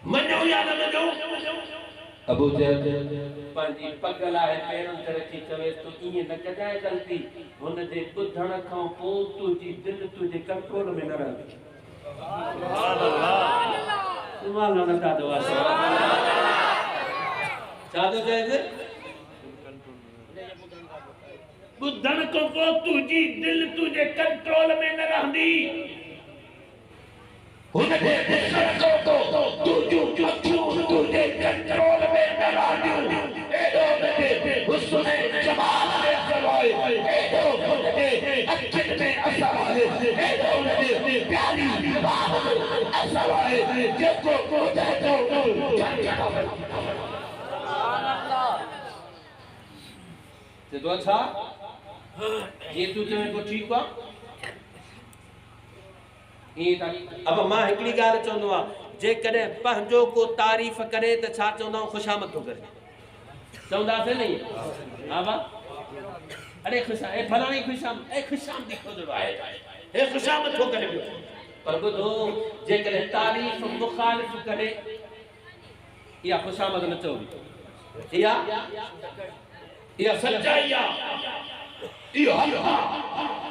[SPEAKER 2] मञूं या न मञूं।
[SPEAKER 1] अबू जहल पंहिंजी पग लाहे पेरनि ते रखी चवे थो ईअं न कजांइ ग़लती, हुनजे ॿुधण खां पोइ तुंहिंजी दिलि तुंहिंजे कंट्रोल में न रहंदी। सुभान अल्लाह नथा दुआ छा थो चएसि,
[SPEAKER 2] ॿुधण खां पोइ तुंहिंजी दिलि तुंहिंजे कंट्रोल में न रहंदी, हुनजे ॾिसण खां पोइ तुंहिंजूं अखियूं तुंहिंजे कंट्रोल में न रहंदियूं। एॾो हुनजे हुस्न ऐं जमाल में असर आहे, एॾो हुनजे अखियुनि में असर आहे, एॾो हुनजे प्यारी बात में असर आहे जेको ॿुधे
[SPEAKER 1] थो छा ये तूं चवे को ठीकु आहे। अब मां हिकिड़ी ॻाल्हि चवंदो आहियां, जेकॾहिं पंहिंजो को तारीफ़ करे त छा चवंदा आहियूं ख़ुशामद थो करे, चवंदासीं न हा बा अरे ख़ुशा ए फलाणी ख़ुशाम ए ख़ुशाम दी खोजो आहे
[SPEAKER 2] हे ख़ुशामद थो करे पियो।
[SPEAKER 1] पर ॿुधो जेकॾहिं तारीफ़ मुखालिफ़ करे इहा ख़ुशामद न चवंदी, इहा
[SPEAKER 2] सच्चाई आहे, इहो हक़ आहे।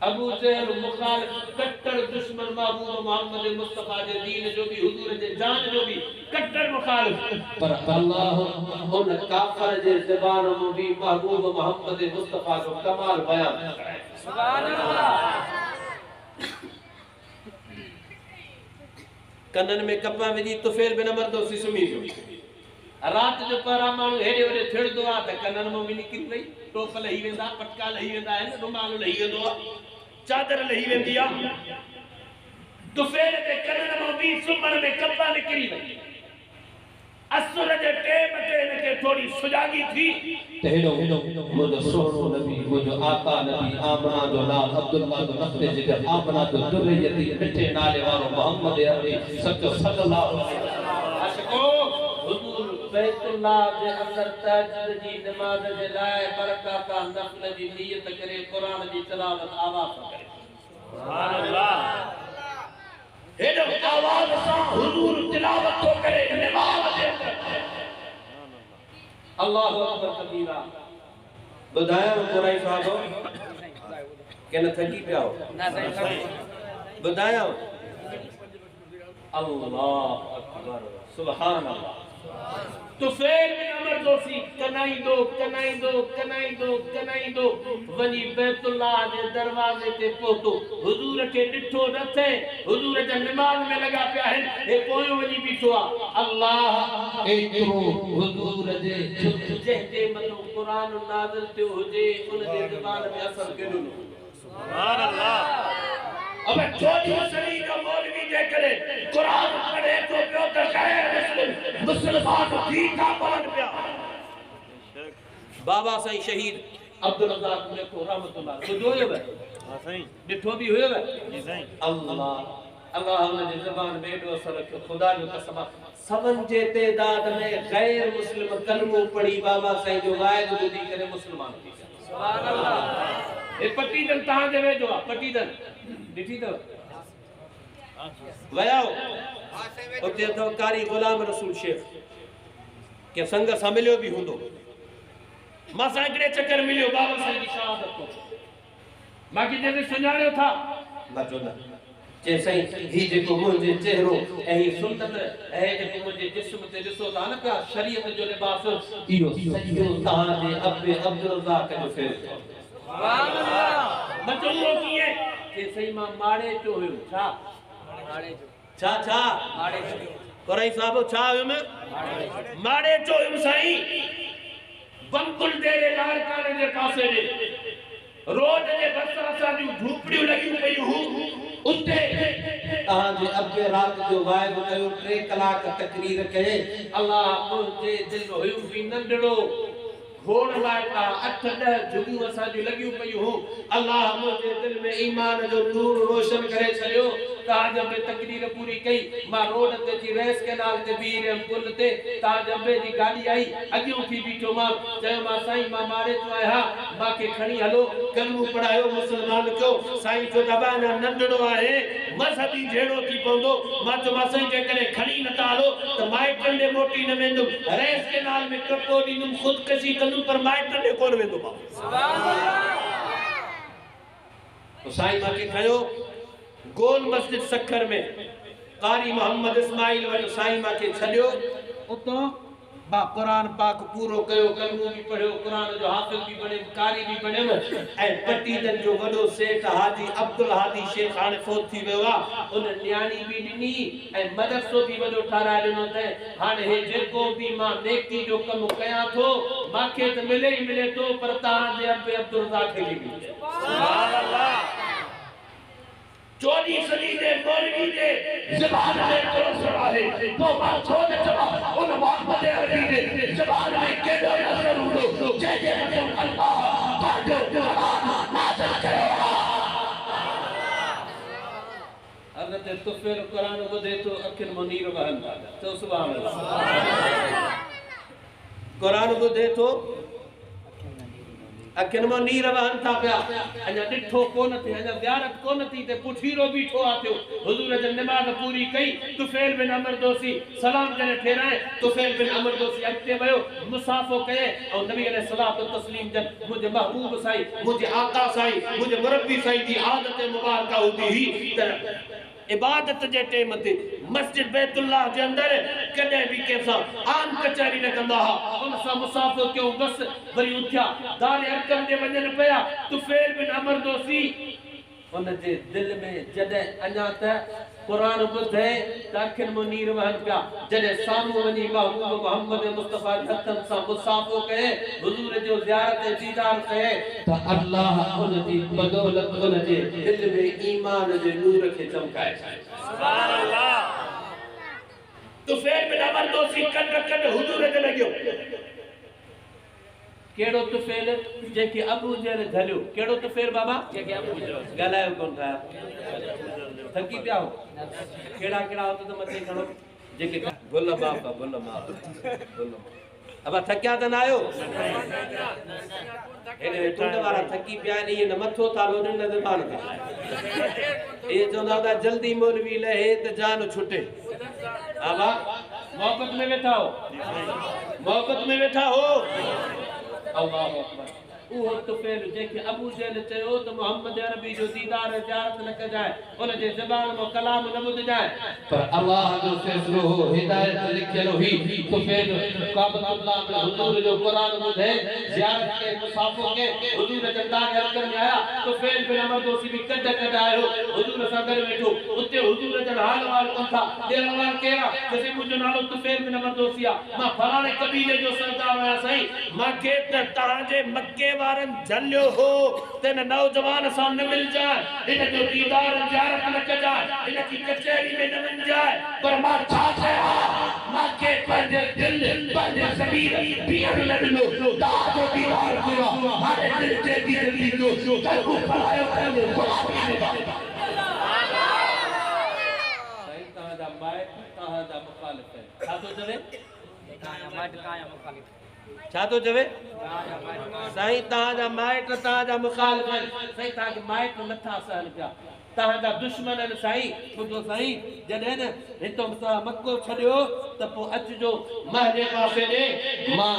[SPEAKER 1] अबू जहल मुखालिफ कट्टर दुश्मन महबूब मोहम्मद मुस्तफा जे दीन जो भी हुजूर जे जान जो भी कट्टर मुखालिफ, पर अल्लाह उन काफर जे ज़बान में भी महबूब मोहम्मद मुस्तफा जो कमाल बयान कराए। सुभान अल्लाह। कनन में कपा विझी तुफैल बिन अमर दोसी सुम्ही पियो। रात जो पहरा माण्हू हेॾे होॾे थिड़ंदो आहे त कननि मां बि निकिरी वई, टोप लही वेंदा, पटका लही वेंदा आहिनि, रुमाल लही वेंदो आहे, चादर लही वेंदी आहे। तुफैल जे कननि मां बि सुम्हण में कपा निकिरी वई। असुर जे टेम ते हिनखे थोरी सुजागी थी त हेॾो मुंहिंजो सोनो नबी, मुंहिंजो आका नबी आमना जो नाल अब्दुल्ला जो नफ़्ते जिगर आमना जो दुर्रियती मिठे नाले वारो मोहम्मद अरबी सचो सल्लल्लाहु अलैहि वसल्लम। अशको हुजूर बैतुल्लाह जे अंदर तहज्जुद जी नमाज जे लाइ बरकाता नफ़ल जी नियत करे कुरान जी तिलावत आवाज़ सां करे। सुभान अल्लाह।
[SPEAKER 2] हेॾो आवाज़ सां हुजूर तिलावत थो करे नमाज़ जे अंदर।
[SPEAKER 1] अल्लाहु अकबर कबीरा। ॿुधायो कुराई साहब के न थकी पिया हो? न साईं। ॿुधायो अल्लाहु अकबर सुभान अल्लाह।
[SPEAKER 2] तुफैल बिन अमर दोसी कनन
[SPEAKER 1] चनाईंदो वनी बैतुल्लाह जे दरवाजे ते पहुतो हुजूर के ॾिठो न थे हुजूर जा नमाज़ में लगा पिया आहिनि हे पोयो वनी बीठो आहे अल्लाह एतिरो हुजूर जे जंहिंजे मथां क़ुरान नाज़िल थियो हुजे उन जे ज़बान में असर केॾो सुभान अल्लाह
[SPEAKER 2] अब चोरी सही का मौलवी जे करे कुरान पढ़े तो पियो त गैर मुसलमान थी का बन पिया
[SPEAKER 1] बाबा साईं शहीद अब्दुल रज़ाक को रहमतुल्लाह तो जो है हां साईं ॾिठो भी हुयो जी साईं अल्लाह अल्लाह हुन जी ज़बान में एॾो असर रखियो खुदा जो कसम सवन जे तइदाद में गैर मुस्लिम कलमो पढ़ी बाबा साईं जो वाइद ॿुधी करे मुस्लमान थी सुभान अल्लाह ए पट्टीदन तहां जे वेझो आहे पट्टीदन ॾिठी अथव वयाओ उते अथव कारी गुलाम रसूल शेख के संग सां मिलियो बि हूंदो मां सां हिकिड़े चक्कर मिलियो बाबा साईं जी शहादत को बाक़ी जॾहिं सुञाणियो था मां चयो न चए साईं ही जेको मुंहिंजे चेहरो ऐं ही सुन्नत ऐं जेको मुंहिंजे जिस्म ते ॾिसो था न पिया शरीयत जो लिबास इहो सॼो तव्हांजे अब्बे अब्दुल रज़ाक जो फेर सुभान अल्लाह न चयो कीअं चए साईं मां माड़े चयो हुयो छा माड़े छा छा माड़े कोराई साहब छा हुयुमि माड़े चयो हुयुमि साईं बंकुल तेरे लाड़काने जे पासे ने रोड जे बसरा सा जो झूपड़ियूं लॻियूं पयूं उते तहां जे अब्बे रात जो वाइदो कयो 3 कलाक तकरीर कए अल्लाह मुंहिंजे दिल में हुयूं बि नंढड़ो घोड़ लाइका 8-10 झुगियूं असां जूं लॻियूं पयूं अल्लाह मुंहिंजे दिल में ईमान जो नूर रोशन करे छॾियो तहां जब तकरीर पूरी कई मां रोड ते जी रेस कैनाल ते बीह पुल ते तहां जब जी गाड़ी आई अगियो थी बीठो मां चयो मां साईं मां मारे तो आया मां के खणी हलो कलमो पढ़ायो मुसलमान को साईं जो दबान नंढड़ो आहे मजहबी जेड़ो थी पवंदो मां चयो मां साईं के करे खणी नथा हलो त माइटनि ॾे मोटी न वेंदुम रेस कैनाल में टपो ॾींदुम ख़ुदकशी कंदुम पर माइटनि ॾे कोन वेंदुम सुभान अल्लाह तो साईं मां के खयो गोल मस्जिद सखर में कारी मोहम्मद इस्माइल वाली साईं मां के छडियो उतो बा कुरान पाक पूरो कयो कलमो भी पढ़ियो कुरान जो हाफिज भी बने कारी भी बने ए पट्टीदन जो वडो सेठ हाजी अब्दुल हादी शेख हाने फोत थी वेवा उन न्याणी भी ॾिनी ए मदरसो भी वडो ठाराए ॾिनो ते हाने हे जेको भी मां नेकी जो कम कया थो माखे त मिले ही मिले तो पर तहां जे अब्बे अब्दुल रज़ाक खे भी सुभान अल्लाह चोरी सदी दे मौलवी दे ज़बान में असर आहे तो मां छो न चवा उन मोहम्मद अली दे ज़बान में केॾो असर हूंदो जंहिंजे मथां अल्लाह पंहिंजो क़ुरान नाज़िल कयो अगर ते तुफ़िल क़ुरान ॿुधे तो अखियुनि मां नीर वहनि था तो सुभान अल्लाह क़ुरान ॿुधे तो अखियुनि मां नीर वहनि था पिया अञा ॾिठो कोन थे अञा ज़ियारत कोन थी ते पुठीरो बीठो आहे थियो हुज़ूर जी नमाज़ पूरी कई तुफ़ैल बिन अमर दोसी सलाम जने ठेराए तुफ़ैल बिन अमर दोसी अॻिते वियो मुसाफ़ो कए ऐं नबी अलैहि सलातो तस्लीम जन मुंहिंजे महबूब साईं मुंहिंजे आका साईं मुंहिंजे मुरब्बी साईं जी आदत मुबारका हूंदी हुई त इबादत जे टेम ते मस्जिद बैतुल्लाह जे अंदर कदे भी कैसा आम कचहरी न कंदा उन सा मुसाफिर क्यों बस वरी उठा दारे अरकम दे वजन पया तुफैल बिन अमर दोसी उन जे दिल में जदे अञा त कुरान ॿुधे त अखियुनि मां नीर वहनि पिया जॾहिं साम्हूं वञी महबूब मोहम्मद मुस्तफ़ा हथनि सां मुसाफ़ो कए हुज़ूर जो ज़ियारत दीदार कए त अल्लाह उन जी बदौलत उन जे दिल में ईमान जे नूर खे चमकाए सुभान अल्लाह तुफ़ैल बिन अमर दोसी कड हुज़ूर ते लॻियो केड़ो तुफ़ैल जेके अबू जहल झलियो केड़ो तुफ़ैल बाबा जेके अबू जहल गलायो कोन था थकी पिया हो केड़ा केड़ा हो तो मथे खणो जेके गुल बाबा गुल अब थकिया त ना आयो एने टुंड वाला थकी पिया नहीं न मथो था लोडन न ज़बान का ए जो ना जल्दी मौलवी लहे त जान छुटे आबा मोहब्बत में बैठा हो अल्लाह अकबर उहो तुफैल जंहिंखे अबू जहल चयो त मोहम्मद अरबी जो दीदार ज़ियारत न कजाए उन जे ज़बान में कलाम न ॿुधजाए पर अल्लाह जो फैसलो हो हिदायत लिखियल हुई तुफैल काबतुल्लाह में हुजूर जो कुरान ॿुधे ज़ियारत के मुसाफ़ो के हुजूर जे दार हलकन में आया तुफैल बिन अमर दोसी भी कद आयो हुजूर सां गॾु वेठो उते हुजूर जो हाल वाल कोन था देरवार केरा जैसे मुंहिंजो नालो तुफैल बिन अमर दोसी आहे मां फलाणे कबीले जो सरदार आहियां साईं मूंखे त तव्हांजे मके वारन झलियो हो तेन नौजवान सां न मिल जाए इन जो दीदार ज़ियारत न कजाए इन की कचहरी में न वञ जाए पर मां छा कया मूंखे पंहिंजे दिल पंहिंजे ज़मीर पीअण न ॾिनो तव्हांजो दीदार कयो हाणे दिल जे दिली जो कल्बु फलायो गुलामी में साईं तव्हांजा माइट तव्हांजा मुखालिफ़ आहिनि छा थो चवे छा तो चवे साईं तव्हांजा माइट तव्हांजा मुखालिफ़ आहिनि साईं तव्हांखे माइट नथा सहन पिया तव्हांजा दुश्मन आहिनि साईं ॿुधो साईं जॾहिं न हितो मको छॾियो त पोइ अचिजो महजे पासे ॾे मां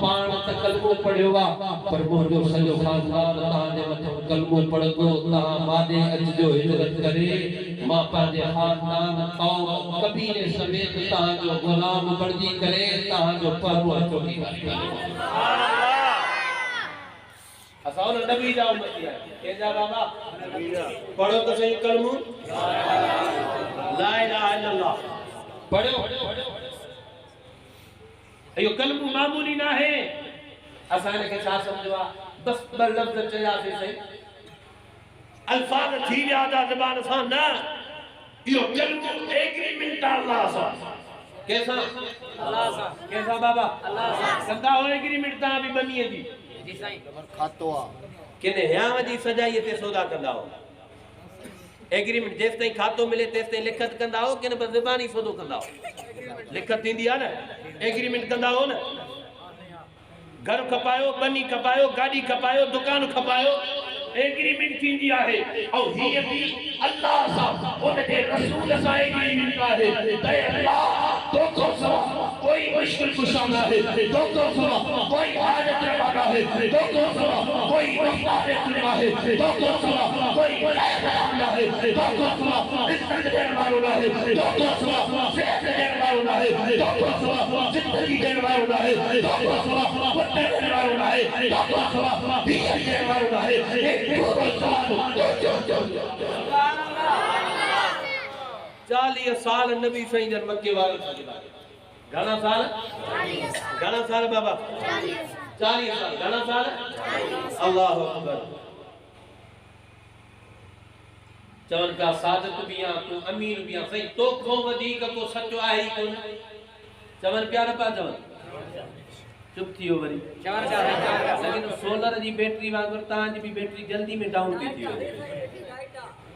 [SPEAKER 1] पाण त कलमो पढ़ियो आहे पर मुंहिंजो सॼो ख़ानदान तव्हांजे मथां कलमो पढ़ंदो तव्हां माॾे अचिजो हिजरत करे मां पंहिंजे ख़ानदान क़ौम कबीले समेत तव्हांजो ग़ुलाम बणिजी करे तव्हांजो परवो चोरी असां उन नबी जा उम्मती आहियूं कंहिंजा बाबा पढ़ो त सही कलमो ला इलाहा इल्लल्लाह पढ़ो इहो कलमो मामूली न आहे असां हिनखे छा सम्झो आहे बस ॿ लफ़्ज़ चयासीं सही अल्फाज़ थी विया था ज़बान सां न इहो कलमो एग्रीमेंट आहे अल्लाह सां कंहिंसां अल्लाह सां कंहिंसां बाबा अल्लाह सां कंदा हो एग्रीमेंट तव्हां बि बनीअ जी जी साईं खातो आहे किने हयाम जी सजाईअ ते सौदा कंदा हो एग्रीमेंट जेस ताईं खातो मिले तेस ताईं लिखत कंदा हो किने बस ज़बानी सौदो कंदा हो लिखत थींदी आहे न एग्रीमेंट कंदा हो न घर खपायो बनी खपायो गाड़ी खपायो दुकान खपायो एग्रीमेंट थींदी आहे ऐं हीअ बि अल्लाह सां उन जे रसूल सां एग्रीमेंट आहे त अल्लाह तोखो सवा कोई मुश्किल कुशा न आहे तोखो सवा कोई हाजत रवा न आहे तोखो सवा कोई मुश्तारिक न आहे तोखो सवा कोई गुलाम न आहे तोखो सवा इज्जत ॾियण वारो न आहे तोखो सवा सेहत ॾियण वारो न आहे तोखो सवा ज़िंदगी ॾियण वारो न आहे तोखो सवा पुट ॾियण वारो न आहे तोखो सवा धीअ ॾियण वारो न आहे 40 साल नबी साईं जन मक्के वारनि सां गुज़ारिया घणा साल बाबा 40 साल घणा साल अल्लाहु अकबर चवन का सादिक भी आ तू अमीन भी आ सही तो को वधीक को सचो आहे ही कोन चवन प्यार पा चवन चुप थियो वरी लेकिन सोलर जी बैटरी वांगुर तांजी भी बैटरी जल्दी में डाउन थी थियो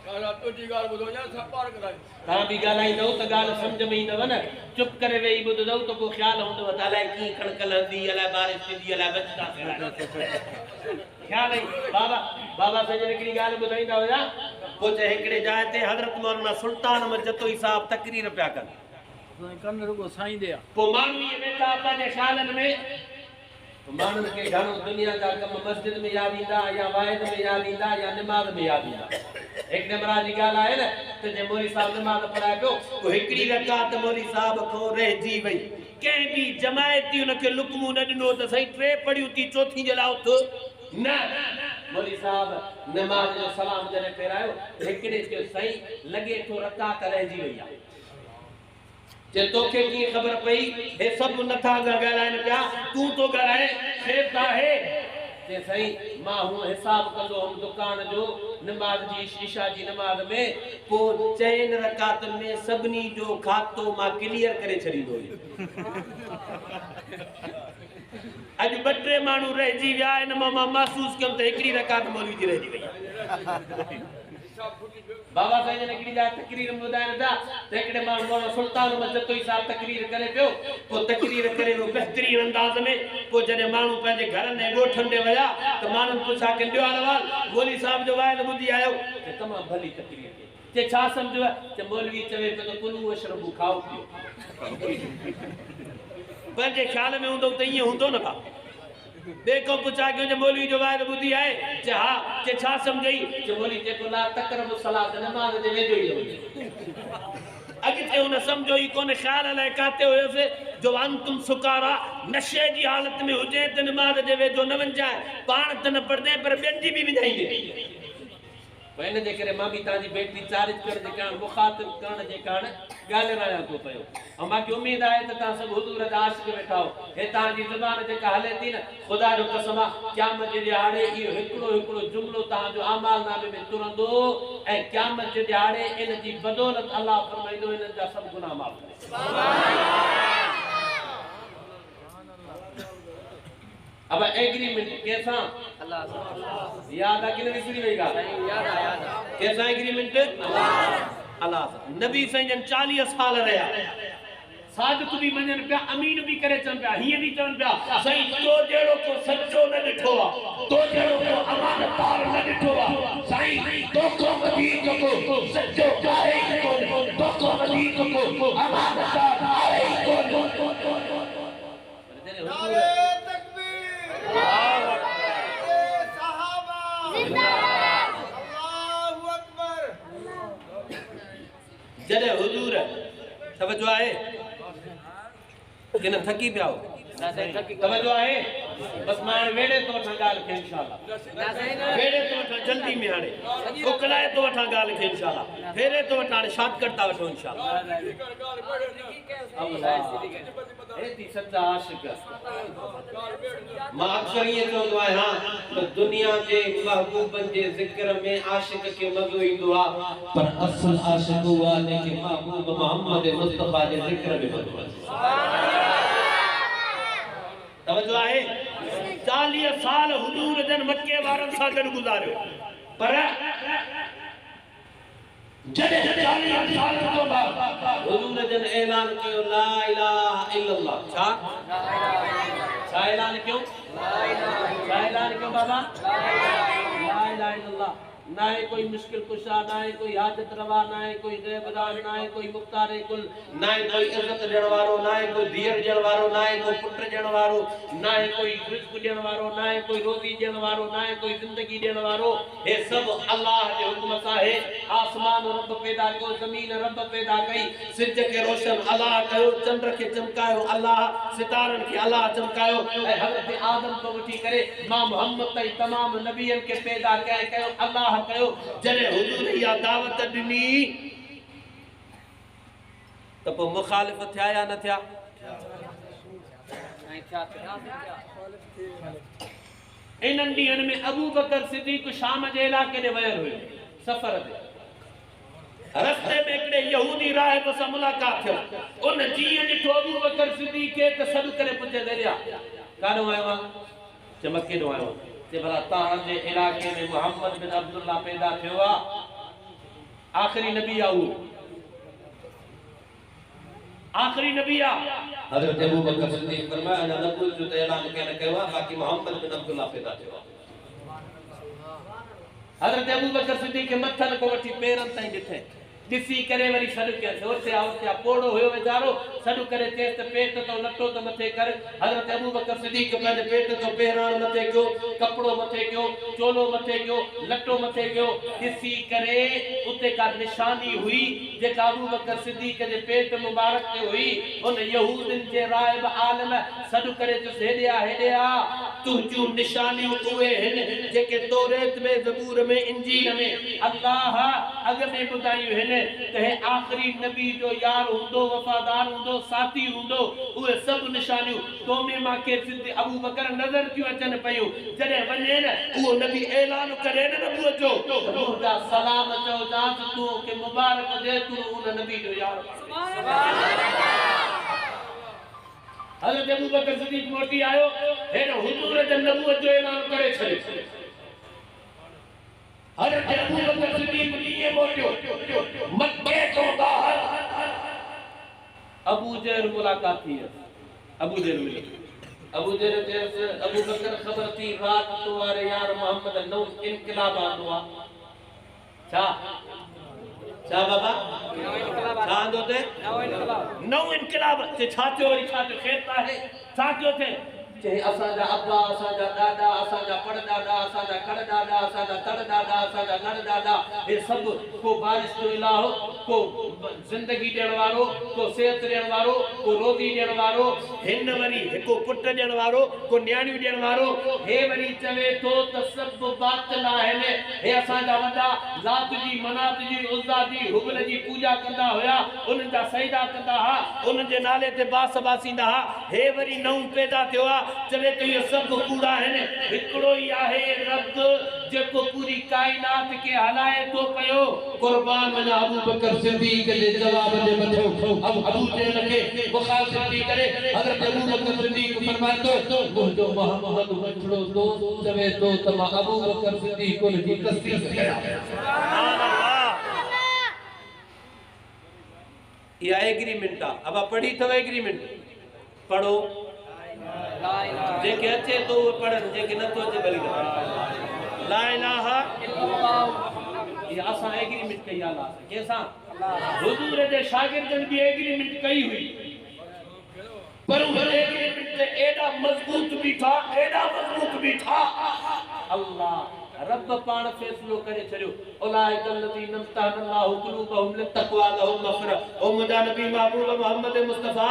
[SPEAKER 1] गाला तो जी गाल बुधो या सब पार कराई ता भी गालाई दो त गाल समझ में न वन चुप करे वेई बुध दो तो को ख्याल होंदो अलाए की कणकल हंदी अलाए बारिश थी अलाए बचता ख्याल है बाबा से हिकड़ी गाल बुधाईंदा हुया पोचे हिकड़े जाए ते हजरत मौलाना सुल्तान मजतो साहब तकरीर पिया कन रुगो साईं दे पो मानू ये बेटा अपने ख्यालन में मानू के घणो दुनिया जा कम मस्जिद में याद इंदा या वाहिद में याद इंदा या नमाज में याद इंदा एक नंबर जी गाल है ना तो जे मौलवी साहब नमाज पढ़ाए पियो तो हिकड़ी रकात मौलवी साहब को रहजी वई के भी जमायती उनके लुकमू न दिनो त सही ट्रे पढ़ियो थी चौथी जला उथ न मौलवी साहब नमाज जो सलाम जने फेरायो हिकड़े के सही लगे तो रकात रहजी वई आ जे तोखे की खबर पई हे सब नथा गालाइन पिया तू तो गालाए खेब का है जे सही मां हूं हिसाब कंदो हम दुकान जो नमाज जी ईशा जी नमाज में पो चैन रकात में सबनी जो खातो मां क्लियर करे छड़ीदो आज बटरे मानू रहजी व्या इन मां महसूस कम त एकड़ी रकात मौलवी जी रहजी वई बाबा साईं ने हिकड़ी जा तकरीर बुधाइन था त हिकड़े माण्हू सुल्तान मजतो साहब तकरीर करे पियो पो तकरीर करे वो बेहतरीन अंदाज में पो जने माण्हू पंहिंजे घरनि ऐं ॻोठनि ॾे विया त माण्हुनि पुछा कि ॾियो अहवाल मौलवी साहब जो वाइद ॿुधी आयो त तमामु भली तकरीर ते छा सम्झो त मौलवी चवे पियो त कुलू अशरबू खाओ पियो पंहिंजे ख़्याल में हूंदो त ईअं हूंदो न भाउ देखो पुछा क्यों जे मौलवी जो वायद बुधी है जे हां जे छा समझई जे मौलवी जे को ला तकरब सलात नमाज जे वेजो ही अगते उन समझो ही कोने ख्याल लाए काते होयो से जो अंतुम सुकारा नशे जी हालत में हुजे त नमाज जे वेजो न वन जाए पाण त न पढ़दे पर बेंजी भी विधाईंदे वैन जे करे मां भी ताजी बेटी चार्ज कर जे कारण मुखातिब करण जे कारण गालराया तो पयो और मां की उम्मीद है त ता सब हुजूर दा आशिक बैठा हो हे ताजी जुबान जे का हले थी न खुदा जो कसम क़यामत जे दिहाड़े इहो हिकड़ो जुमलो ता जो अमाल नामे में तुरंदो ए क़यामत जे दिहाड़े इन जी बदौलत अल्लाह फरमाइंदो इन जा सब गुनाह माफ करे सुभान अल्लाह अब एग्रीमेंट कैसा अल्लाह याद आ कि नहीं विसरी वेगा याद आ कैसा एग्रीमेंट अल्लाह नबी सजन 40 साल रहा सादिक भी मनन पिया अमीन भी करे चन पिया हिय भी चन पिया सही तो जेड़ो को सच्चो न दिठो तो जेड़ो को अमानतदार न दिठो सही तो को वधीक को सच्चो काहे को तो को वधीक को अमानतदार काहे को नारे तकबीर अल्लाहु अकबर सहाबा जिंदाबाद अल्लाहु अकबर जरे हुजूर तवज्जो है कि न थकी पिया हो तवज्जो है बस मां वेड़े तो वठा गाल के इंशाअल्लाह वेड़े तो वठा जल्दी में हाणे उकलाए तो वठा गाल के इंशाअल्लाह फेरे तो वठा शाद करता वठो इंशाअल्लाह एती सच्चा आशिक मां अक्सर ये चवंदो आहियां हां तो दुनिया जे महबूबन जे जिक्र में आशिक के मज़ो ईंदो आ पर असल आशिक हुआ ने के महबूब मोहम्मद मुस्तफा जे जिक्र में मज़ो आहे सुभान अल्लाह तवज्जो है 40 साल हुजूर जन मक्के वारन सा गड गुजारियो पर जदे 40 साल तो बाद हुजूर जन ऐलान कयो ला इलाहा इल्लल्लाह छा ऐलान क्यों बाबा ला इलाहा इल्लल्लाह ना है कोई मुश्किल कुशा ना है कोई हाजत रवा ना है कोई गैबदार ना है कोई मुख्तार कुल ना है कोई इज्जत ॾियण वारो ना है कोई धीअर ॾियण वारो ना है कोई पुट ॾियण वारो ना है कोई रिज़्क़ ॾियण वारो ना है कोई रोज़ी ॾियण वारो ना है कोई ज़िंदगी ॾियण वारो हे सब अल्लाह जे हुक्म सां है आसमान रब पैदा कयो ज़मीन रब पैदा कई सिज के रोशन अल्लाह कयो चंद्र के चमकायो अल्लाह सितारन के अल्लाह चमकायो ऐं हज़रत आदम तो वठी करे मां मोहम्मद ताईं तमाम नबियन के पैदा कयो अल्लाह कयो जने हुजूर या दावत दिनी तो पो मुखालिफ थया या न थया इनन ॾींहनि में अबू बकर सिद्दीक़ शाम जे इलाके ॾे वियल हुयो सफ़र ते रस्ते में हिकिड़े यहूदी राहिब सां मुलाक़ात थियो उन जीअं ॾिठो अबू बकर सिद्दीक़ खे त सॾु करे पुछे दरिया काॾो आयो आहे चमके ॾो आयो ते भला तव्हांजे इलाके में मोहम्मद बिन अब्दुल्ला पैदा थियो आहे आखिरी नबी आहे उहो आखिरी नबी आहे हज़रत अबू बकर सिद्दीक़ फरमाया अना नबूत जो ऐलान कयो आहे बाक़ी मोहम्मद बिन अब्दुल्ला पैदा थियो आहे हज़रत अबू बकर सिद्दीक़ के मथन को वठी पेरन ताईं ॾिठे दिसी करे वरी सॾु कयसि होते पोड़ो हुयो वीचारो सॾु करे चयसि त पेट तो लटो तो मथे कर हज़रत अबू बकर सिद्दीक़ पंहिंजे पेट तो पहिराण मथे कयो कपड़ो मथे कयो चोलो मथे कयो लटो मथे कयो दिसी करे उते का निशानी हुई जेका अबू बकर सिद्दीक़ जे पेट मुबारक ते हुई उन यहूदन जे राहिब आलम सॾु करे चयसि हेॾे आ तुंहिंजूं निशानियूं उहे आहिनि जेके तौरेत में ज़बूर में इंजील में अल्लाह अॻ में ॿुधायूं आहिनि कहे आखिरी नबी जो यार हुंदो वफादार हुंदो साथी हुंदो उहे सब निशानियूं तो में मां के सिद्ध अबू बकर नजर क्यों अचन पयूं जडे वने न वो नबी ऐलान करे न नबूवत जो मुर्दा सलाम चो जात तू के मुबारक दे तू उन नबी जो यार सुभान अल्लाह हज़रत अबू बकर सिद्दीक़ मोटी आयो हेन हुजूर जे नबूवत जो ऐलान करे छड़े हज़रत अबू बकर सिद्दीक़ लिए मोटियो मक्के तो बाहर अबू जहल मुलाकात थी अबू जहल मिले अबू बकर खबर थी रात तो वारे यार मोहम्मद नौ इनकलाब आंदो आ छा बाबा छा आंदो ते नौ इनकलाब से छा थियो वरी छा थियो खेता है छा थियो थे चाहे असांजा अब्बा, असांजा ॾाॾा, असांजा पड़ॾाॾा, असांजा कड़ॾाॾा, असांजा तड़ॾाॾा, असांजा नड़ॾाॾा, हे सभु को बारिश जो इलाहो, को ज़िंदगी ॾियण वारो, को सेहत ॾियण वारो, को रोटी ॾियण वारो, हिन वरी हिकु पुट ॾियण वारो, को न्याणियूं ॾियण वारो, हे वरी चवे थो त सभु बातिल आहिनि। हे असांजा वॾा लात जी, मनात जी, उज़्ज़ा जी, हुबल जी पूॼा कंदा हुया, उन्हनि जा सजदा कंदा हुआ, उन्हनि जे नाले ते बास बासींदा हुआ। हे वरी नऊं पैदा थियो आहे, चवे तो ये सब कूड़ा है। हिकिड़ो ही आहे रब जेको पूरी कायनात के हलाए तो पयो। कुर्बान वञा अबू बकर सिद्दीक़ जे जवाब जे मथो अबू जहल खे मुखातिब करे हज़रत अबू बकर सिद्दीक़ फरमाए तो मुंहिंजो मोहम्मद वठड़ो दोस्त चवे तो त मां अबू बकर सिद्दीक़ जी तस्दीक कयां। सुभान अल्लाह। या एग्रीमेंट आ। अब पढ़ी तो एग्रीमेंट पढ़ो, जेके अचे तो पढ़न, जेके न तो अचे भली न पढ़न। ला इलाहा इल्लल्लाह। ये असां एग्रीमेंट कई आला केसां हुजूर जे शागिर्दन भी एग्रीमेंट कई हुई, पर उन एग्रीमेंट ते एडा मजबूत भी था, एडा मजबूत भी था। अल्लाह रब पाण फैसलो करे छड़ियो। उलाइक अल्लज़ीन नमतहनल्लाहु कुलूबहुम लित्तक़वा लहुम मग़फ़िरह। ओ मुंहिंजा नबी महबूब मोहम्मद मुस्तफा,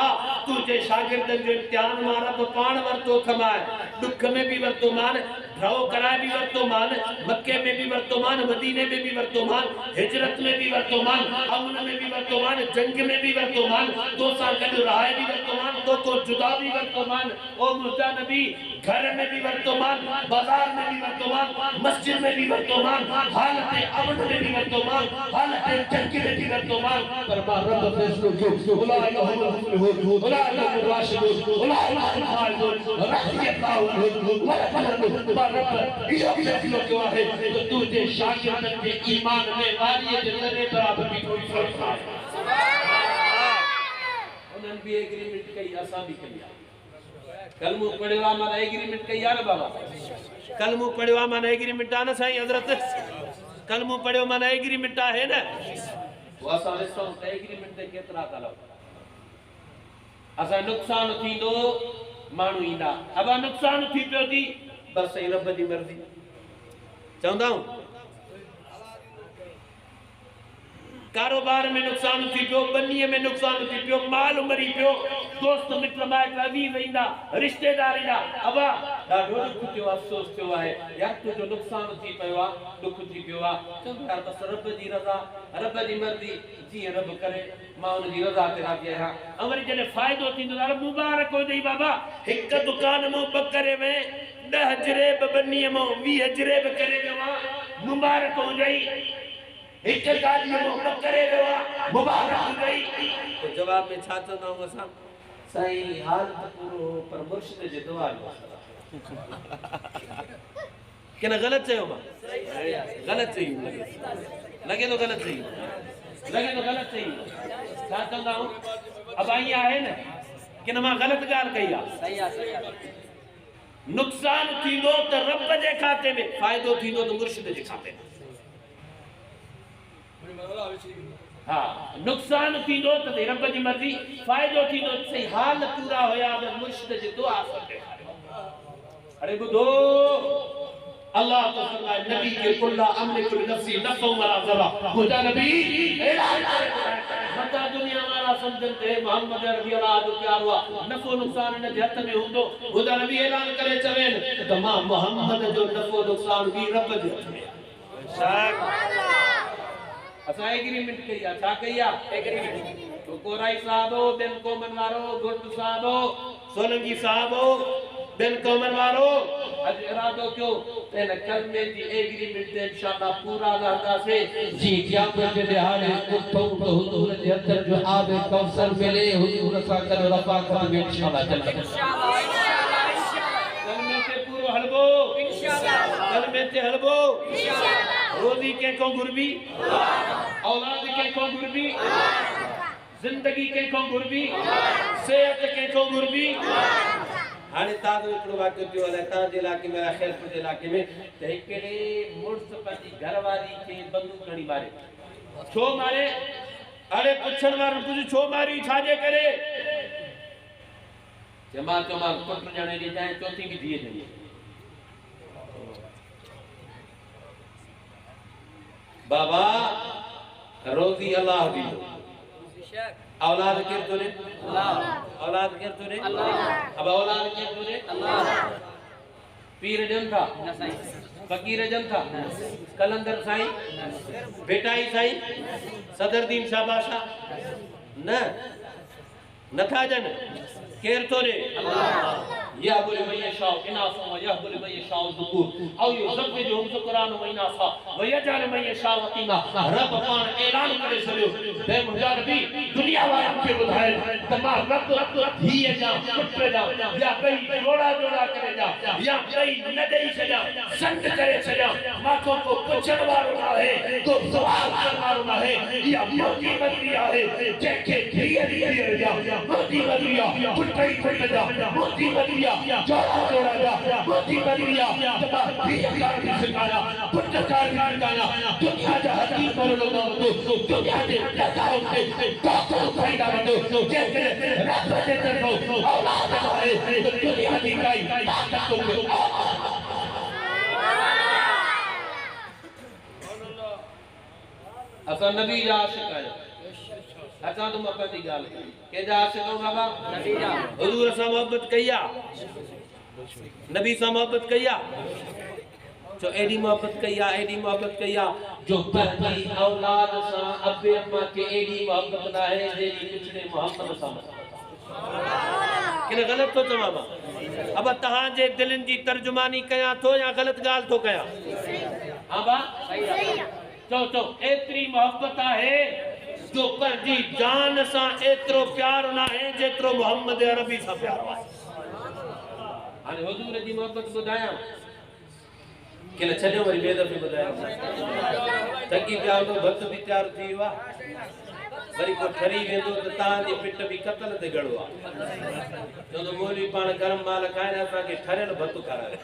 [SPEAKER 1] तू जे शागिर्दन जो इम्तिहान मां रब पाण वरतो खमाए। दुख में भी वरतो मान, ड्राओ कराए भी वरतो मान, मक्के में भी वरतो मान, मदीने में भी वरतो मान, हिजरत में भी वरतो मान, अमन में भी वरतो मान, जंग में भी वरतो मान, तो सा गड रहाए भी वरतो मान, तो को जुदा भी वरतो मान। ओ मुंहिंजा नबी घर में भी वरतो मान, बाजार में भी वरतो मान, मस्जिद में भी वरतो मान, हालत अमन में भी वरतो मान, हालत जंग में भी वरतो मान। पर रब फैसलो जो उलाइका हुमुल मुफ्लिहून, उलाइका हुमुर राशिदून, उलाइका हुमुल फाइजून, रहियल्लाहु रब इहो फैसलो कयो आहे त तू जे शागिर्दन जे ईमान में वारीअ जे ज़रे बराबर भी कोई फर्क नाहे। सुभान अल्लाह। उन्हनि भी एग्रीमेंट कई, असां भी कई आहे। कलमो पढ़ियो आहे माना एग्रीमेंट कई आहे न बाबा। कलमो पढ़ियो आहे माना एग्रीमेंट आहे न साईं हज़रत। कलमो पढ़ियो माना एग्रीमेंट आहे न। वो असां ॾिसूं त एग्रीमेंट ते केतिरा कलम असां नुक़सान थींदो माण्हू ईंदा, अब नुक़सान थी पियो थी बस सही रब जी मर्जी चवंदा हूं। कारोबार में नुक़सान थी पियो, बनीअ में नुक़सान थी पियो, माल मरी पियो, दोस्त मित्र माइट अजीज ईंदा, रिश्तेदार ईंदा। अब ॾाढो दुख थियो, अफ़सोस थियो आहे यार तुंहिंजो नुक़सान थी पियो आहे, दुख थी पियो आहे। चवंदो यार बस रब जी रज़ा, रब जी मर्जी, जीअं रब करे मां उन जी रज़ा ते राज़ी आहियां। ऐं वरी जॾहिं फ़ाइदो थींदो यार मुबारक हुजई बाबा। हिकु दुकान मां बकरे में 10 जरेब, बनीअ मां 20 जरेब करे वियो मुबारक हुजई। एक गाड़ी में बकरे वियो मुबारक हुजई। तो जवाब में छा चवंदा आहियूं असां? साईं हाल त पूरो पर मुर्शिद जे दुआ जो कि न ग़लत चयो मां? ग़लत चई लगे तो ग़लत चई, लगे तो ग़लत चई। छा चवंदा आहियूं? अब ईअं आहे न कि न मां ग़लत ॻाल्हि कई आहे। सही आहे, सही आहे। नुक़सान थींदो त रब जे खाते में, फ़ाइदो थींदो त मुर्शिद जे खाते में। हाँ नुक़सान थींदो त रब जी मर्जी, फ़ाइदो थींदो त सही हाल पूरा हुया त मुर्शिद जी दुआ असर। अरे ॿुधो अल्लाह तो फरमाए नबी के कुल्ला अमलिकु नफ्सी नफ़अ वला ज़रा। मुंहिंजा नबी ऐलान करे मता दुनिया वाला समझन ते मोहम्मद रज़ी अल्लाह जो प्यारो आहे, नफ़ो नुक़सान इन जे हथ में हूंदो। मुंहिंजा नबी ऐलान करे चवेन त मां मोहम्मद जो नफ़ो नुक़सान भी रब जे हथ में आहे। सुभान अल्लाह। असां एग्रीमेंट कई आहे। छा कई आहे? एग्रीमेंट। तो कोराई साहब हो, बिन कोमन वारो, गुट साहब हो, सोलंकी साहब हो, बिन कोमन वारो अज इरादो क्यों इन कलमे जी एग्रीमेंट ते इंशाअल्लाह पूरा रहंदासे। जी क़यामत जे दिहाड़े उठूं तो हुजूर जे हथ जो आब कौसर मिले, हुजूर सां गॾु रफ़ाक़त में इंशाअल्लाह जन्नत। इंशाअल्लाह इंशाअल्लाह। कलमे ते पूरो हलबो इंशाअल्लाह। कलमे ते हलबो इंशाअल्लाह। रोज़ी के को गुरबी, औलाद के को गुरबी, जिंदगी के को गुरबी, सेहत के को गुरबी। हाणे ताज़ो हिकिड़ो वाक़ियो थियो आहे तव्हांजे इलाइक़े में, ख़ैरपुर जे इलाइक़े में, त हिकिड़े मुड़ुस पंहिंजी घरवारी खे बंदूक खणी मारे। छो मारे? अड़े पुछण वारनि कुझु छो मारी, छाजे करे? जमा चमा पुट ॼणे ॾे जाए चौथी भी धीअ ॾे बाबा रोज़ी अल्लाह दी औलाद केर तोरे अल्लाह औलाद केर तोरे अल्लाह अब औलाद केर तोरे अल्लाह पीर ॾियनि था न साईं फकीर ॾियनि था कलंदर साईं भेटाई साईं सदरदीन शाह बादशाह न नथा ॾियनि केर तोरे अल्लाह यहबुल मन यशाउ इनासा व यहबुल मन यशाउ ज़ुकूर औ युज़व्विजुहुम ज़ुकरान व इनासा व यजअल मन यशाउ अक़ीमा रब पाण ऐलान करे छॾियो हे मुंहिंजा नबी दुनिया वारनि खे ॿुधाए त मां रब धीअ जा पुट जा या ॿई जोड़ा जोड़ा करे जा या ॿई न ॾेई छॾिया संत करे छॾिया मां को पुछण वारो न आहे को सुवाल करण वारो न आहे इहा मोदी मर्ज़ी आहे जंहिंखे धीअ धीअ जा मोदी मर्ज़ी आहे पुट ई पुट जा मोदी मर्ज़ी जोड़ा जोड़ा जा मोदी मरिया जब धीअ कार भी सिखाया पुट कार भी सिखाया दुनिया जा हकी पर लोगों को दुनिया के लताओं से काको फायदा वठो जंहिंखे रब जे तरफ़ों औलाद आहे तो दुनिया की काई ताकत को असां नबी जा आशिक़ आहियूं असां तो मक्का दी गाल के जा आशिक़ हो बाबा नबी जा हुजूर सां मोहब्बत कया नबी सां मोहब्बत कया जो एडी मोहब्बत कया जो पंहिंजी औलाद सां अबे अम्मा के एडी मोहब्बत ना है जेडी पिछले मोहम्मद सां किने गलत तो चवा अब तहां जे दिलन जी तर्जुमानी कया तो या गलत गाल तो कया हां बा सही तो एतरी मोहब्बत है जो पर जी जान सा एतरो प्यार ना है जेतरो मोहम्मद अरबी सा प्यार है हाने हुजूर जी मोहब्बत बुधाया के न छड्यो वरी बेदफी बुधाया तकी प्यार तो भक्त भी तैयार थी वा वरी को ठरी वेंदो त ता जी पिट भी कतल ते गड़वा जो तो मौलवी पाण गरम माल खाए ना के ठरेल भत करावे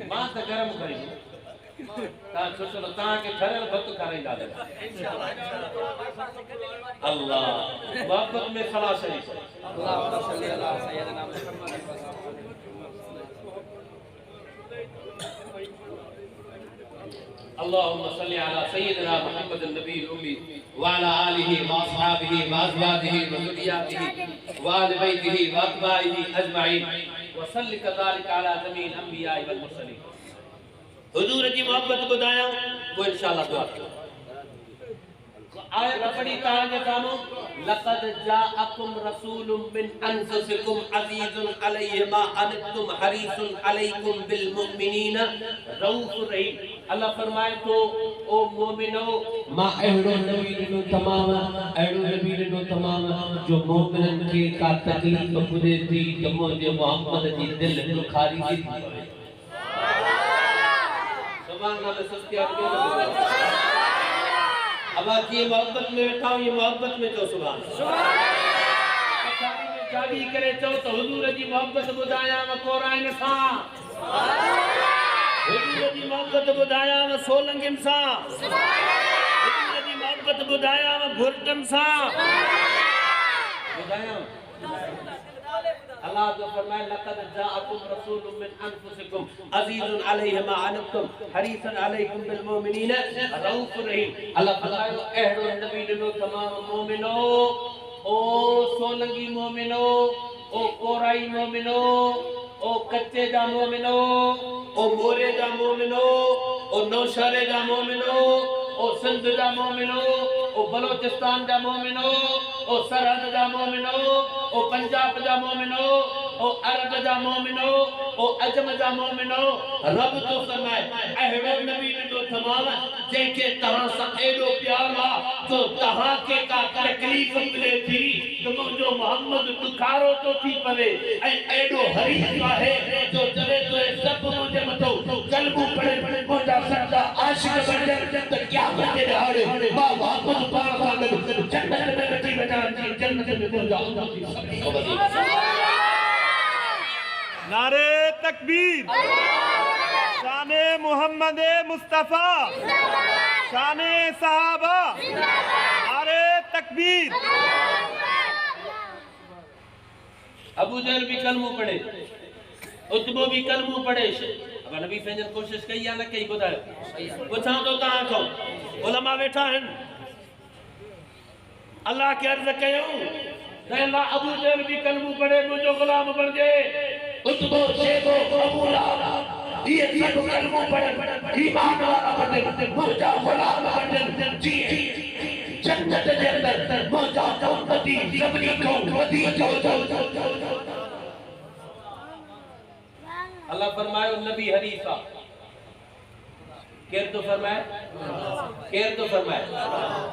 [SPEAKER 1] मां त गरम करी ता सोचो ता के ठरेल भत कराईंदा अल्लाह मोहब्बत में सला शरीफ अल्लाह सल्ली अला सय्यदना मुहम्मद अल्लाहुम्मा सल्ली अला सय्यदना मुहम्मद नबी उम्मी व अला आलिहि व अस्हाबिहि व अज़वाजिहि व ज़ुर्रिय्यतिहि व आलि बैतिहि व अत्बाइहि अजमईन व सल्ली कज़ालिका अला जमील अंबिया वल मुरसलीन हुजूर जी मोहब्बत बुधाया वो इंशाअल्लाह दुआ करो आयत पढ़ी तां जे सामने लक़द जाअकुम रसूलुम मिन अनफुसिकुम अज़ीज़ुन अलैहि मा अनतुम हरीसुन अलैकुम बिल मुमिनीना रऊफुर रहीम अल्लाह फरमाए तो ओ मोमिनो मा अहड़ो नबी नो तमाम जो मोमिनन के का तकलीफ पुरे थी त मुंहिंजे मोहम्मद जी दिल दुखारी थी सुभान अल्लाह सस्तियात अब ये मोहब्बत में बैठा हूं ये मोहब्बत में जो सुभान शादी में शादी करे चो तो हुजूर जी मोहब्बत बुधाया व कोराइन सा हुजूर जी मोहब्बत बुधाया व सोलंगिन सा हुजूर जी मोहब्बत बुधाया व भुरटन सा बुधाया अल्लाह जो फरमाए लक़द जाअकुम रसूलुम मिन अनफुसिकुम अज़ीज़ुन अलैहि मा अनतुम हरीसन अलैकुम बिल मुमिनीना रऊफुर रहीम अल्लाह फरमाए एहड़ो नबी ॾिनो तमाम मोमिनो ओ सोलंगी मोमिनो ओ कोराई मोमिनो ओ कच्चे जा मोमिनो ओ मोरे जा मोमिनो ओ नौशहरे जा मोमिनो ओ सिंध जा मोमिनो ओ बलोचिस्तान जा मोमिनो ओ सरहद जा मोमिनो ओ पंजाब जा मोमिनो ओ अरब जा मोमिनो ओ अजम जा मोमिनो रब तो फरमाए अहड़ो नबी ॾिनो तमाम जंहिंखे तव्हां सां एॾो प्यार आहे तो तव्हां खे का तकलीफ़ मिले थी तो मुंहिंजो मोहम्मद दुखारो तो थी पवे ऐं एॾो हरीफ़ आहे जो चवे तो सभु मुंहिंजे मथो कलमू पढ़े मुंहिंजा सच्चा आशिक़ बणजनि त क़यामत जे ॾहाड़े मां मोहम्मद पाण सां गॾु जन्नत में वेठी वञा जन्नत में मुंहिंजा उम्मती
[SPEAKER 3] नारे तकबीर शाने मोहम्मद मुस्तफा शाने सहाबा नारे तकबीर।
[SPEAKER 1] अबू जहल भी कलमो पढ़े, उतबो भी कलमो पढ़े। अब नबी फैजन कोशिश कई या न कई बुधायो पुछा तो ता को उलमा बैठा हैं। अल्लाह के अर्ज कयो त अल्लाह अबू जहल भी कलमो पढ़े मुझो गुलाम बन जे।
[SPEAKER 2] उतबो शेबो अबू लहब ये सब कलमो पढ़े ईमान वाला बने मुझा गुलाम बने जी जन्नत के अंदर मुझा उम्मती सबनी को वदी जो
[SPEAKER 1] अल्लाह फरमायो नबी हरीफा केर तो फरमाए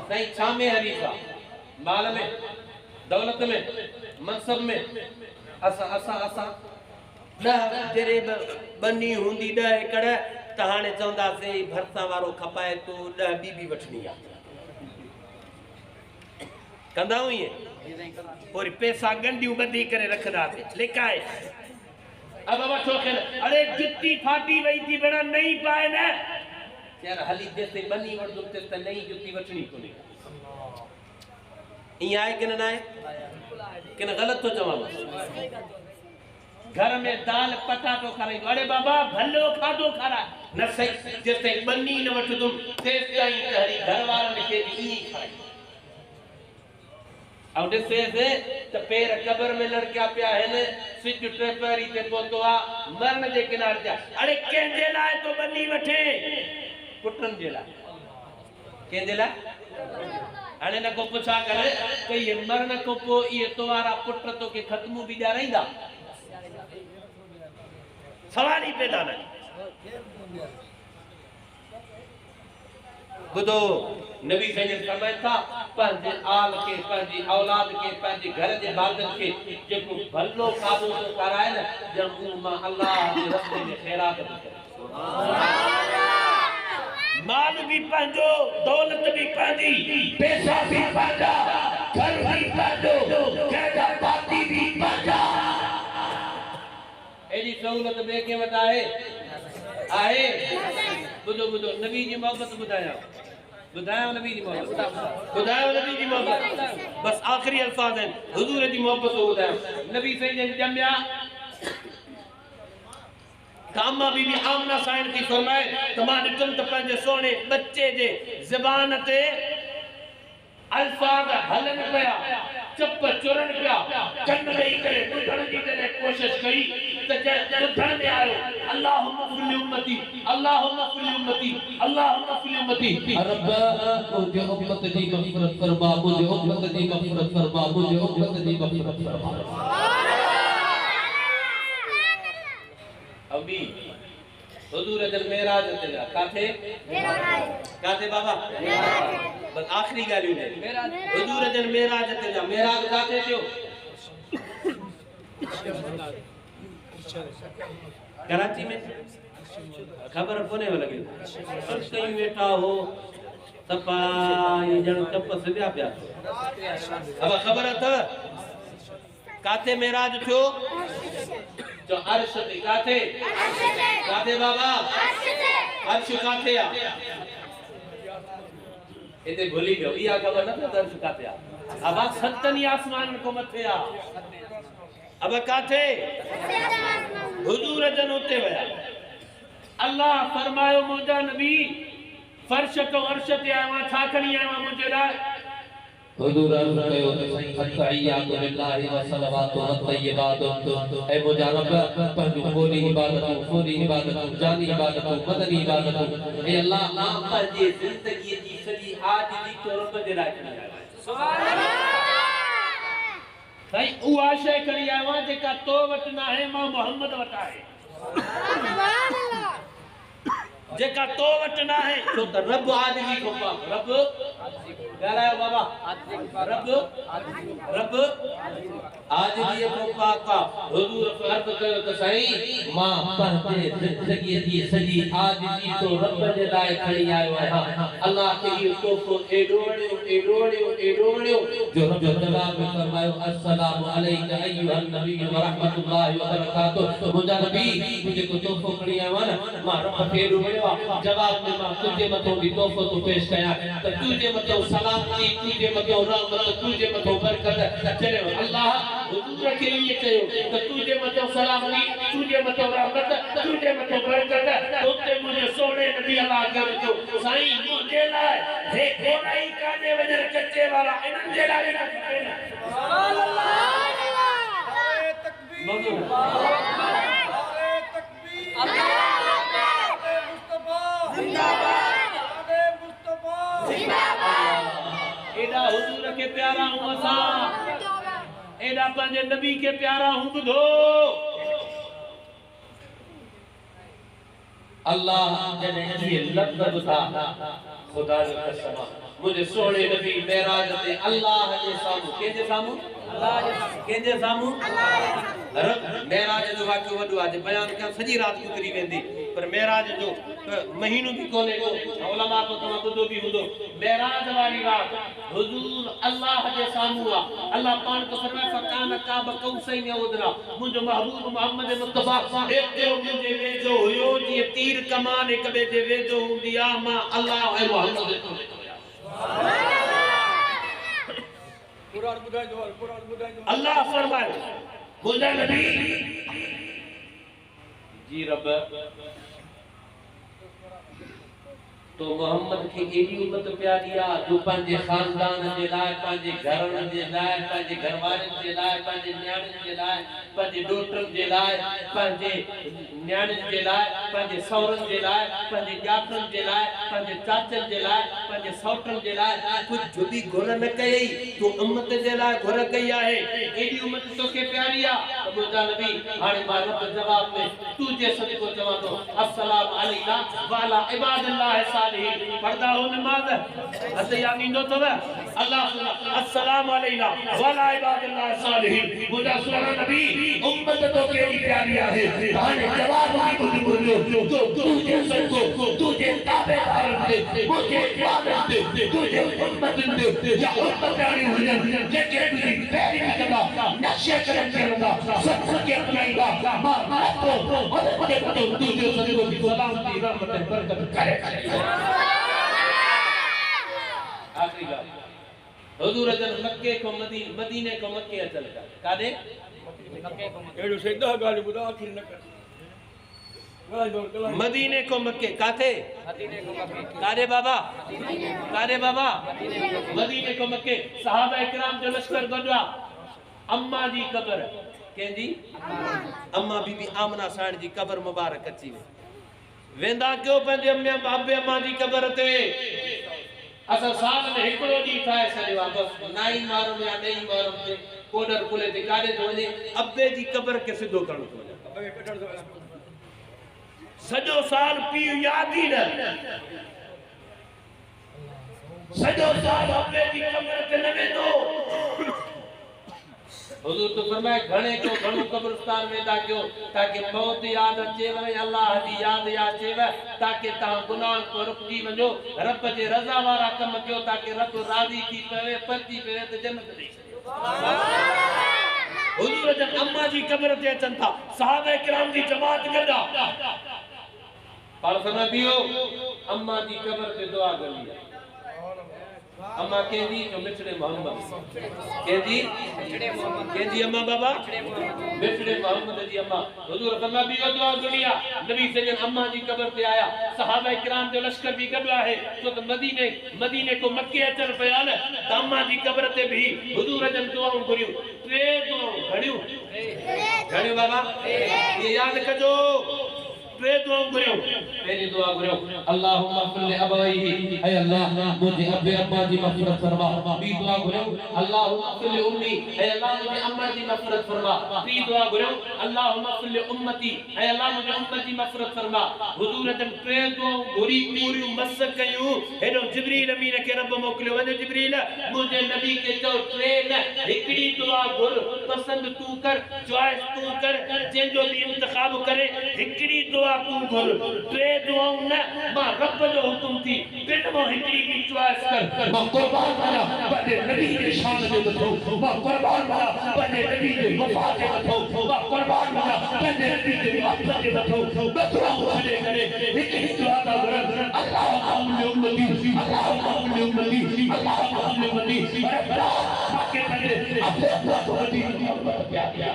[SPEAKER 1] सही छामे हरीफा माल में दौलत में मनसब में असा असा असा जेरे बनी हुंदी 10 एकड़ त हाणे चवंदासीं भरसा वारो खपाए तो 10 बीबी वठणी आ कंदा हुई और पैसा गंडियूं बंदी करे रखदासीं लिकाए। अब वठो के अरे जुत्ती फाटी वई थी बड़ा नहीं पाए ना यार हली जैसे बनी वड़ दुते त नहीं जुत्ती वठणी कोनी ई आए कि न आए कि न गलत तो चवां घर में दाल पटाटो खाई अरे बाबा भलो खादो खारा न सही जैसे बनी न वठ तुम तेज ताई तहरी घर वालन के ई खाई अब दिसे से त पैर कब्र में लड़का पिया है ने सिज ट्रेपरी ते पोतो आ मरण जे किनारे जा अरे केंजे लाए तो बनी वठे पुटन जे ला केंजे ला अने न को पुछा करे कि ये मरण को पो ये तोवारा पुट तो के खत्मू भी जा रहींदा सवाल ही पैदा नहीं बुधो नबी फैजल फरमाया था पंजे आल के पंजे औलाद के पंजे घर जे बादल के जेको भलो काबू तो कराए न जमू मा अल्लाह के रस्ते में खैरात करे
[SPEAKER 2] माल भी पंजो दौलत भी पंजी पैसा भी पंजा घर भी पंजो कैदा बाती भी पंजा
[SPEAKER 1] एडी सहूलत बे के वटा है बुधो बुधो नबी जी मोहब्बत बुधाया नबी जी मोहब्बत बस आखिरी अल्फाज हैं हुजूर जी मोहब्बत बुधाया नबी फैजल जमिया कामा बीबी आमना साइन की फरमाए तमाम तुम त पंहिंजे सोने बच्चे जे ज़बान ते अल्फाज हलन पिया चप चुरन पिया कन रही करे ॿुधण जी करे कोशिश कई त ॿुधण में आयो अल्लाहुम्मा फिल उम्मती अल्लाहुम्मा फिल उम्मती अल्लाहुम्मा फिल उम्मती
[SPEAKER 4] रब मुझे उम्मत दी मग़फ़िरत फरमा मुझे उम्मत दी मग़फ़िरत फरमा मुझे उम्मत दी मग़फ़िरत फरमा।
[SPEAKER 1] अभी हुजूर जल मेराज ते काथे काथे बाबा बस आखिरी गालियों ने हुजूर जल मेराज ते मेराज काथे थियो कराची में खबर कोने लगे कहीं बैठा हो सपा ये जण चप सदिया पिया अब खबर था काथे मेराज थियो जो अर्श ते काथे काथे बाबा अर्श काथे आ इते भूली गयो इया खबर न अर्श काथे आ अब सतनी आसमान को मथे आ अब काथे हुजूर जन होते वया अल्लाह फरमायो मुझा नबी फर्श तो अर्श ते आवा छा खणी आवा मुझे लाए
[SPEAKER 4] हुजूर अर्ज़ कयो त सही तहियातु लिल्लाहि व सलवातु व तय्यबातु ऐ मुंहिंजा रब पंहिंजूं पूरी इबादतूं जानी इबादतूं बदनी इबादतूं ऐ अल्लाह मां पंहिंजी ज़िंदगी जी सॼी हाज़िरी तो रब जे लाइ खणी आयो सुभान अल्लाह
[SPEAKER 1] भाई उहा शइ खणी आयो आहे जेका तो वटि न आहे मां मोहम्मद वटि आहे जेका तो वटि न आहे छो त रब आदमी को रब ॻाल्हायो बाबा रब आदमी को पाका हुजूर अर्ज़ कयो त साईं
[SPEAKER 4] मां पंहिंजे ज़िंदगी जी सॼी हाज़िरी तो रब जे लाइ खणी आयो आहियां
[SPEAKER 1] अल्लाह के इहो तोहफ़ो एॾो वणियो
[SPEAKER 4] जो रब जवाब में फरमायो अस्सलामु अलैका अय्युहन नबी व रहमतुल्लाहि व बरकातुहू मुंहिंजा नबी मुझे को तोहफ़ो खणी आयो आहे न मां रब खे एॾो वणियो देवा जवाब में मां तुझे मथो दी तोहफो तो पेश कया त तुझे मथो सलामती तुझे मथो रहमत तुझे मथो बरकत चले अल्लाह हुजूर के लिए कयो त तुझे मथो सलामती तुझे मथो रहमत तुझे मथो बरकत तोते मुझे सोने नबी अल्लाह के जो साईं मुझे लाए हे कोई काने वजर कच्चे वाला इनन जे लाए सुभान अल्लाह नारे तकबीर नारे तकबीर एडा हुजूर के प्यारा हूं असा एडा पंजे नबी के प्यारा हूं बुधो अल्लाह जने ये लफ्ज़ था खुदा की कसम मुझे सोने नबी मेराज ते अल्लाह जे सामू केजे सामू अल्लाह केजे सामू रब मेराज जो वाक्य वडो आज बयान कर सजी रात गुजरी वेंदी पर मेराज जो महीनो भी कोने को उलमा को तमा बुधो भी हुदो मेराज वाली रात हुजूर अल्लाह जे सामू अल्लाह पान को फरमाए फकान का बकौसैन उदरा मुझे महबूब मोहम्मद मुस्तफा देखो मुझे वेजो हुयो जी तीर कमान एक बे जे वेजो हुंदिया मां अल्लाह ए मोहम्मद कुरान बुधाई दो अल्लाह फरमाए मुझे नबी जी रब तो मोहम्मद की एडी उम्मत प्यारी आ जो पंजे खानदान जे लाए पंजे घरन जे लाए पंजे घरवारन जे लाए पंजे न्याणन जे लाए पंजे डोटरन जे लाए पंजे न्याणन जे लाए पंजे सौरन जे लाए पंजे जातन जे लाए पंजे चाचन जे लाए पंजे सौटन जे लाए कुछ जुदी घुर न कई तो उम्मत जे लाए घुर कई आहे एडी उम्मत तो के प्यारी आ मुझा नबी हाने मां रब जवाब में तू जे सदको चवा तो अस्सलाम अलैका वाला इबादल्लाह पर्दा हो नमाज असयानी नो तो अल्लाह अस्सलाम अलैना वाला इबादल्लाह सालिहीन मुझा सोना नबी उम्मत तो के प्यारी आहे हाने जवाब की बोलियो जो तुझे सको तुझे ताबेदार दे मुझे इबादत दे तुझे उम्मत दे या उम्मत वाली हो जाए जेके तुझी पैरी करना नक्शे करना सब के अपनाएगा मां तो मुझे तुझे सको सलामती रहमत बरकत करे आखिरी बात हुजूर अजन मक्के को मदीने को मक्के अचल का कादे मक्के को एडो सीधा गाल बुदा आखिर न कर मदीने को मक्के काथे मदीने को मक्के कादे बाबा मदीने को मक्के सहाबा इकराम जो लश्कर गडवा अम्मा जी कब्र केंदी अम्मा बीबी आमना साण जी कब्र मुबारक अची वेंदा क्यों पंजे अम्मा बाबे अम्मा जी कब्र ते असा साल में एकड़ो दी थाए सने वापस नाई मारो या नहीं मारो ते कोडर कुले ते काडे तो वने अब्बे जी कब्र के सिद्धो करणो तो सजो साल पी याद ही न सजो साल अब्बे जी कब्र ते न वेंदो हुजूर तो फरमाए घणे को घणो कब्रिस्तान में दा क्यों ताकि मौत याद अचेव अल्लाह दी याद अचेव ताकि ता गुनाह को रुकजी वञो रब जे रज़ा वारा कम कयो ताकि रब राज़ी थी पवे परती पवे त जन्नत ॾेई सुभान अल्लाह हुजूर जन अम्मा जी कब्र ते अचन था सहाबा किराम दी जमात गदा पर फरमायो अम्मा जी कब्र ते दुआ करी अम्मा केंदी जो मिठड़े मोहम्मद केंदी अम्मा बाबा मिठड़े मोहम्मद जी अम्मा हुजूर फरमा भी दुआ दुनिया नबी सजन अम्मा जी कब्र पे आया सहाबा इकराम जो लश्कर भी गडवा है तो मदीने को मक्के अचन पयाल त अम्मा जी कब्र ते भी हुजूर जन दुआऊं करियो टे दुआऊं घणियो बाबा ये याद कजो टे दुआऊं करियो पहली दुआ करियो अल्लाहुम्मा फल्लि अबवैहि ऐ अल्लाह मुझे अब्बे अम्मा जी मग़फ़िरत फरमा बी दुआ करियो अल्लाहुम्मा फल्लि उम्मी ऐ अल्लाह मुझे अम्मा जी मग़फ़िरत फरमा बी दुआ करियो अल्लाहुम्मा फल्लि उम्मती ऐ अल्लाह मुझे उम्मत जी मग़फ़िरत फरमा हुजूर जन टे दुआऊं घुरी पूरी मस कयूं हेडो जिब्रील अमीन के रब मोकलियो वने जिब्रील मुझे नबी के चो टे न एकड़ी दुआ घुर पसंद तू कर चॉइस तू कर जेंजो भी इंतखाब करे एकड़ी दुआ तू घुर टे दुआऊं न मां रब जो हुकुम थी बिन मो हिकड़ी की चॉइस कर मां कुर्बान वाला बने नबी के शान जो बतो मां कुर्बान वाला बने नबी के वफा के बतो मां कुर्बान वाला बने
[SPEAKER 2] नबी के वास्ते के बतो बतवा खड़े करे एक ही दुआ का गरज अल्लाहुम्मा उम्मती अल्लाहुम्मा उम्मती अल्लाहुम्मा उम्मती अरे बड़ा के करे अपने उम्मती क्या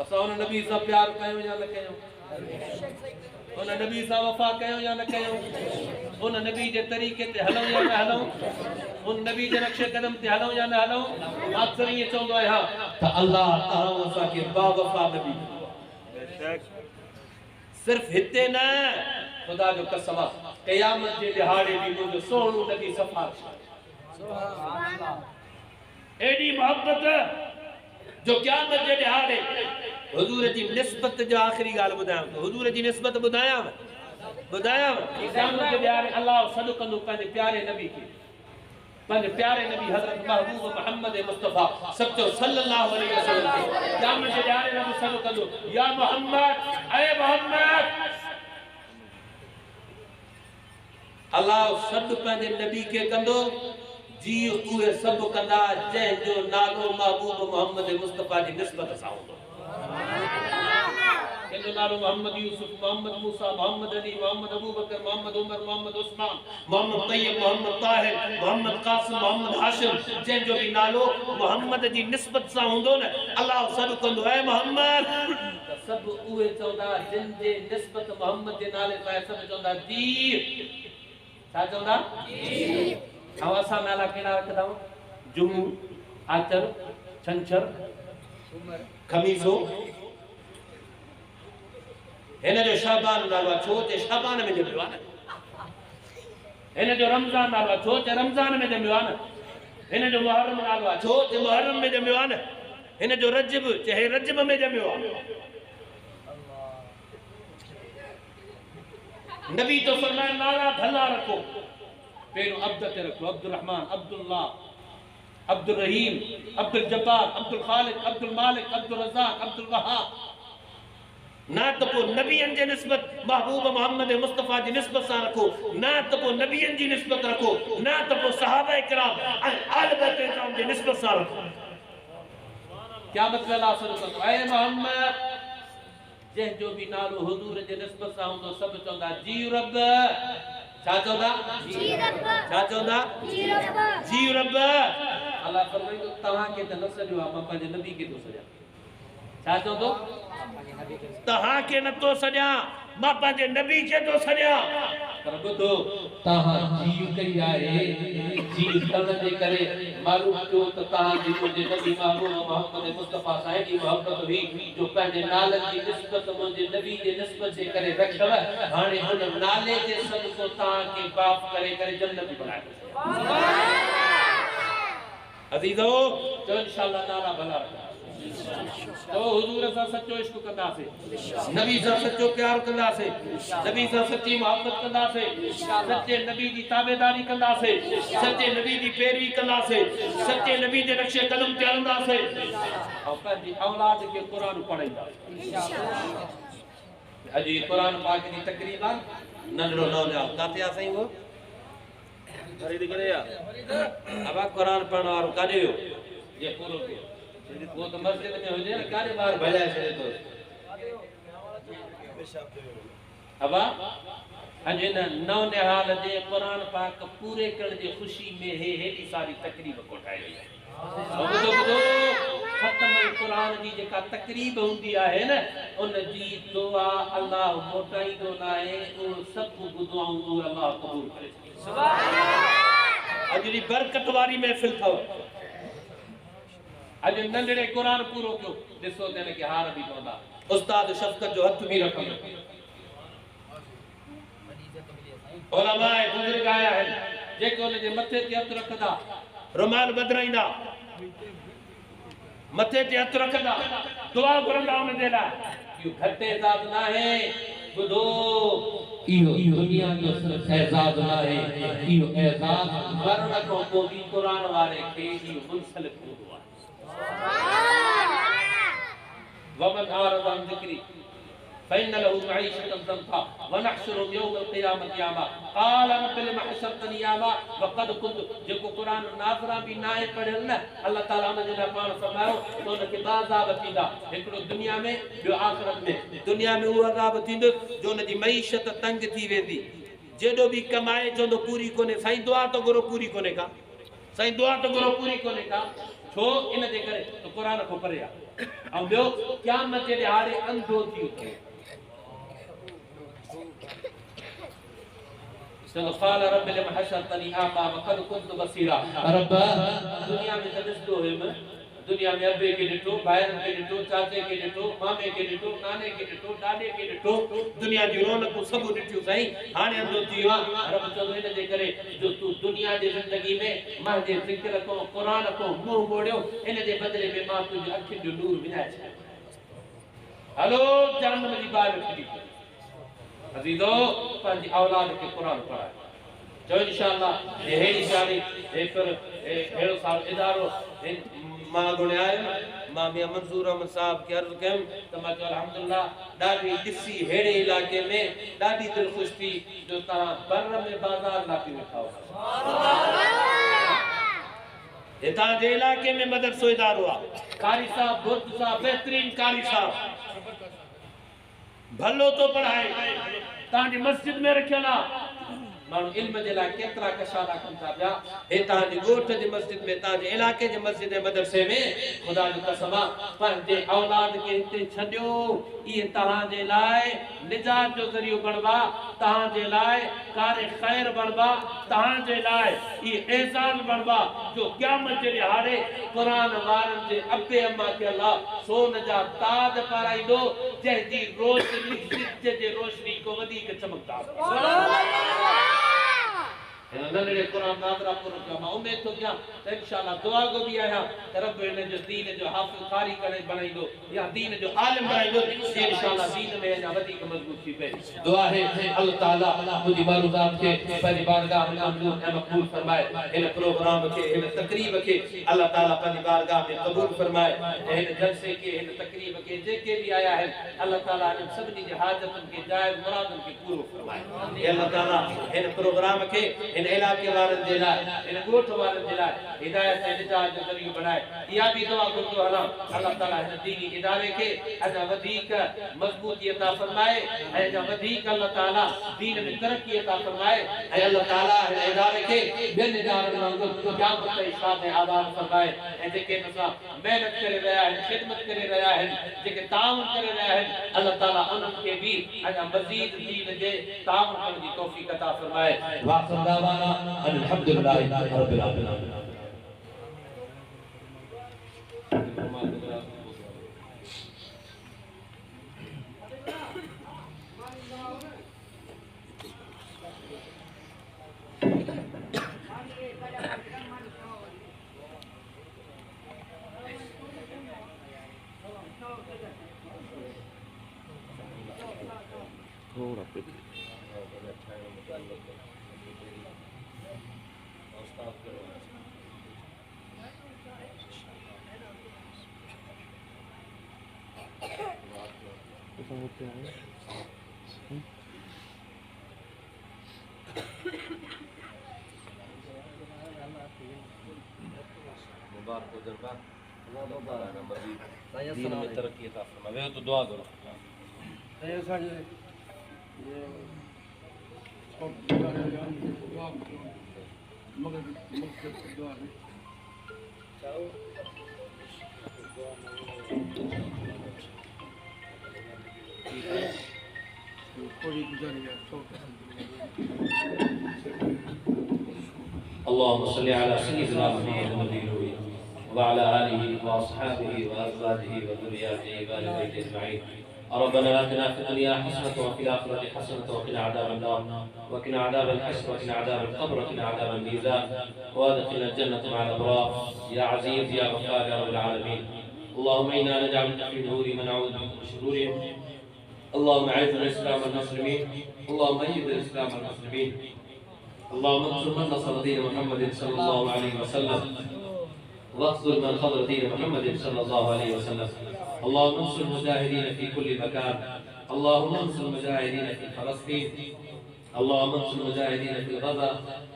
[SPEAKER 1] असां उन नबी सां प्यार कयो या न कयो उन नबी सां वफ़ा कयो या न कयो उन नबी जे तरीक़े ते हलूं या न हलूं उन नबी जे नक्शे कदम ते हलूं या न हलूं अक्सर ये चवंदो आहियां त अल्लाह तव्हां असांखे बावफ़ा नबी सिर्फ़ हिते न ख़ुदा जो कसम आहे क़यामत जे ॾिहाड़े बि मुंहिंजो सोहणो नबी सिफ़ारिश
[SPEAKER 2] एडी मोहब्बत
[SPEAKER 1] जो क़यामत जे ॾिहाड़े हुजूर जी निस्बत जो आख़िरी ॻाल्हि ॿुधायां थो हुजूर जी निस्बत ॿुधायां क़यामत जे ॾिहाड़े अल्लाह सॾु कंदो पंहिंजे प्यारे नबी खे पंहिंजे प्यारे नबी हज़रत महबूब मोहम्मद मुस्तफ़ा सचो सल्लल्लाहु अलैहि वसल्लम खे क़यामत जे ॾिहाड़े रब सॾु कंदो या मोहम्मद ऐ मोहम्मद अल्लाह सॾु पंहिंजे नबी खे कंदो जी उहे सभु कंदा जंहिंजो नालो महबूब मोहम्मद मुस्तफ़ा जी निस्बत सां हूंदो कंहिंजो नालो मोहम्मद यूसुफ मोहम्मद मूसा मोहम्मद अली मोहम्मद अबू बकर मोहम्मद उमर मोहम्मद उस्मान मोहम्मद तैयब मोहम्मद ताहिर मोहम्मद कासिम मोहम्मद हाशिम जंहिंजो बि नालो मोहम्मद जी निस्बत सां हूंदो न अल्लाह सॾु कंदो है मोहम्मद त सभु उहे चवंदा जिन जे निस्बत मोहम्मद जे नाले सां सभु चवंदा जी छा चवंदा ऐं असां नाला कहिड़ा रखंदा आहियूं जुमू आचर छंछर खमीसो हिन जो शाबान नालो छो ते शाबान में ॼमियो आहे न हिन जो रमज़ान नालो छो ते रमज़ान में ॼमियो आहे न हिन जो मुहर्रम नालो छो ते मुहर्रम में ॼमियो आहे न हिन जो रजब चाहे रजब में ॼमियो आहे नबी तो फरमाया नाला भला रखो पेरो अब्द ते रखो अब्दुल रहमान अब्दुल्लाह अब्दुल रहीम अब्दुल जब्बार अब्दुल खालिक अब्दुल मालिक अब्दुल रज़ाक अब्दुल वहाब ना तो को नबियन जी निस्बत महबूब मोहम्मद मुस्तफ़ा जी निस्बत सां रखो ना तो को नबियन जी निस्बत रखो ना तो को सहाबा इकराम आल बैत इकराम जी निस्बत सां रखो क्या मतलब अल्लाह सल्लल्लाहु अलैहि वसल्लम ऐ मोहम्मद जंहिंजो बि नालो हुजूर जे निस्बत सां हूंदो सभु चवंदा जी रब छा चवंदा जी रब छा चवंदा जी रब जी रब अल्लाह फरमाईंदो तव्हांखे त न सॼो आहे मां पंहिंजे नबी खे थो सॼां छा चवंदो तव्हांखे नथो सॼां मां पंहिंजे नबी खे थो सॼां पर ॿुधो
[SPEAKER 4] तव्हां जीव कई आहे जीव करण जे करे मालूम थियो त तव्हांजी मुंहिंजे नबी महबूब मोहम्मद मुस्तफ़ा सां एॾी मोहब्बत हुई जो पंहिंजे नालनि जी निस्बत मुंहिंजे नबी जे निस्बत जे करे रखियव हाणे हुन नाले जे सदको तव्हांखे बाप करे करे जन्नत बनाए अज़ीज़ो चओ इंशाअल्लाह नाला भला तो हुजूर सां सच्चो इश्क कंदासीं नबी सां सच्चो प्यार कंदासीं नबी सां सच्ची मोहब्बत कंदासीं सच्चे नबी जी ताबेदारी कंदासीं सच्चे नबी जी पैरवी कंदासीं सच्चे नबी जे नक्शे कदम ते हलंदासीं और पंहिंजी औलाद खे क़ुरान पढ़ाईंदासीं अॼु क़ुरान पाक जी तकरीब आहे नंढड़ो नौजवान किथे आहे साईं वो ख़रीद करे अब क़ुरान पढ़ण वारो काॾे वियो जे पूरो थियो वो तो मस्जिद में हो जाए कारे बार भजाए छे तो अब अजे न नौ निहाल जे कुरान पाक पूरे करण जी खुशी में हे हेडी सारी तकरीब कोठाई है बुधो खत्म कुरान जी जेका तकरीब हुंदी आहे न उन जी दुआ अल्लाह मोटाईंदो ना है ओ सब दुआऊं अल्लाह कबूल करे सुभान अल्लाह अजली बरकत वारी महफिल थव अज नंढड़े कुरान पूरो कयो ॾिसो त हिनखे हार बि पवंदा उस्ताद शफ़क़त जो हथ बि रखंदो उलमाए बुज़ुर्ग आया आहिनि जेके हुनजे मथे ते हथ रखंदा रुमाल बदिराईंदा मथे ते हथ रखंदा दुआ घुरंदा हुनजे लाइ इहो घटि एज़ाज़ न आहे ॿुधो इहो दुनिया जो सिर्फ़ एज़ाज़ न आहे इहो एज़ाज़ मरण खां पोइ बि क़ुरान वारे खे इहो मुंसलिक हूंदो आहे वमन आरज़ अन ज़िक्री
[SPEAKER 1] فإن له معيشة ضنكا ونحشرهم يوم القيامة أعمى قال رب لم حشرتني أعمى وقد كنت जेको कुरान नाज़रा भी नाहे पढ़ियल न अल्लाह ताला उन जे लाइ पाण फरमायो त उनखे ॿ अज़ाब थींदा हिकिड़ो दुनिया में ॿियो आख़िरत में दुनिया में उहो अज़ाब थींदो जो उन जी मईशत तंग थी वेंदी जेॾो बि कमाए चवंदो पूरी कोन्हे साईं दुआ तो घुरो पूरी कोन्हे का साईं दुआ तो घुरो पूरी कोन्हे का छो इन जे करे त क़ुरान खां परे आहे ऐं ॿियो क़यामत जे ॾिहाड़े अंधो थी उथे قال رب لم حشرتني أعمى وقد كنت بصيرا
[SPEAKER 4] رب
[SPEAKER 1] दुनिया में त ॾिसंदो हुयुमि दुनिया में अबे के ॾिठो भाइरनि खे ॾिठो चाचे खे ॾिठो मामे खे ॾिठो नाने खे ॾिठो ॾाॾे खे ॾिठो दुनिया जी रौनकूं सभु ॾिठियूं साईं हाणे अंधो थी वियो आहे रब चवंदो हिन जे करे जो तूं दुनिया जी ज़िंदगी में मुंहिंजे ज़िक्र को क़ुरान को मुंहुं मोड़ियो इन जे बदिले में मां तुंहिंजी अखियुनि जो नूर विञाए छॾियो हलो जहन्नम जी ॿाहिरि फिरी अज़ीज़ो पंहिंजी औलाद खे क़ुरान पढ़ाए जो इंशाअल्लाह ये हेड़ी जानी फिर हेड़ो साल इदारो मां गुणियायो मां मियां मंसूर अहमद साहब खे अर्ज़ कयमि त मां चयो अल्हम्दुलिल्लाह ॾाढी ॾिसी हेड़े इलाइक़े में ॾाढी दिलि ख़ुशि थी जो तव्हां बर में बाज़ार लापी वेठा हो हितां जे इलाइक़े में मदरसो इदारो आहे कारी साहब बुर्द साहब बेहतरीन कारी साहब भलो तो पढ़ाए तव्हांजी मस्जिद में रखियल आहे माण्हू इल्म जे लाइ केतिरा कशाला कनि था पिया हे तव्हांजे ॻोठ जी मस्जिद में तव्हांजे इलाइक़े जे मस्जिद ऐं मदरसे में ख़ुदा जो कसम आहे पंहिंजे औलाद खे हिते छॾियो इहे तव्हांजे लाइ निजात जो ज़रियो बणबा तव्हांजे लाइ कार ख़ैर बणबा तव्हांजे लाइ इहे एहसान बणबा जो क़यामत जे ॾिहाड़े क़ुरान वारनि जे अबे अम्मा खे अल्लाह सोन जा ताज पाराईंदो जंहिंजी रोशनी सिज जे रोशनी को वधीक चमकदार नंढड़े क़ुरान नाज़रा पूरो कयो मां उमेद थो कयां त इंशाअल्लाह दुआ गो बि आहियां त रब हिन जो दीन जो हाफ़िज़ कारी करे बणाईंदो या दीन जो आलिम बणाईंदो जे इंशाअल्लाह दीन में अञा वधीक मज़बूत थी पए दुआ है अल्लाह ताला मुंहिंजी मालूमात खे पंहिंजी बारगाह में मंज़ूर ऐं मक़बूल फरमाए हिन प्रोग्राम खे हिन तक़रीब खे अल्लाह ताला पंहिंजी बारगाह में क़बूल फरमाए ऐं हिन जलसे खे हिन तक़रीब खे जेके बि आया आहिनि अल्लाह ताला हिन सभिनी जी हाजतुनि खे जाइज़ मुरादुनि खे पूरो फरमाए अल्लाह ताला हिन प्रोग्राम खे इन इलाके वारनि जे लाइ इन ॻोठ वारनि जे लाइ हिदायत ऐं निजात जो ज़रियो बनाए इहा बि दुआ घुरंदो हलां अल्लाह ताला हिन दीनी इदारे खे अञा वधीक मज़बूती अता फरमाए ऐं अञा वधीक अल्लाह ताला दीन में तरक़ी अता फरमाए ऐं अल्लाह ताला हिन इदारे खे ॿियनि इदारनि वांगुरु क़यामत ताईं शाद ऐं आबाद फरमाए ऐं जेके हिन सां महिनत करे रहिया आहिनि ख़िदमत करे रहिया आहिनि जेके ताउन करे रहिया आहिनि अल्लाह ताला उन्हनि खे बि अञा मज़ीद दीन जे ताउन करण जी तौफ़ीक़ अता फरमाए अल्हम्दुलिल्लाह रब्बिल आलमीन मुबारक हो दरबार अल्लाह ताला मज़ीद दीन में तरक्की अता फरमाए तो दुआ करो اللهم صل على سيدنا محمد النبي وعلى آله وأصحابه وأزواجه وذرياته وآل بيته أجمعين ربنا آتنا في الدنيا حسنة وفي الآخرة حسنة وقنا عذاب النار وقنا عذاب الحشر وقنا عذاب القبر وقنا عذاب الميزان وادخلنا الجنة مع الأبرار يا عزيز يا غفار يا رب العالمين اللهم إنا نجعلك في نور من نعوذ بك من شرورهم اللهم أعز الإسلام والمسلمين اللهم أيد الإسلام والمسلمين اللهم انصر من نصر دين محمد صلى الله عليه وسلم واخذل من خذل دين محمد صلى الله عليه وسلم اللهم انصر المجاهدين في كل مكان
[SPEAKER 4] اللهم انصر المجاهدين في فلسطين، اللهم انصر المجاهدين في غزة،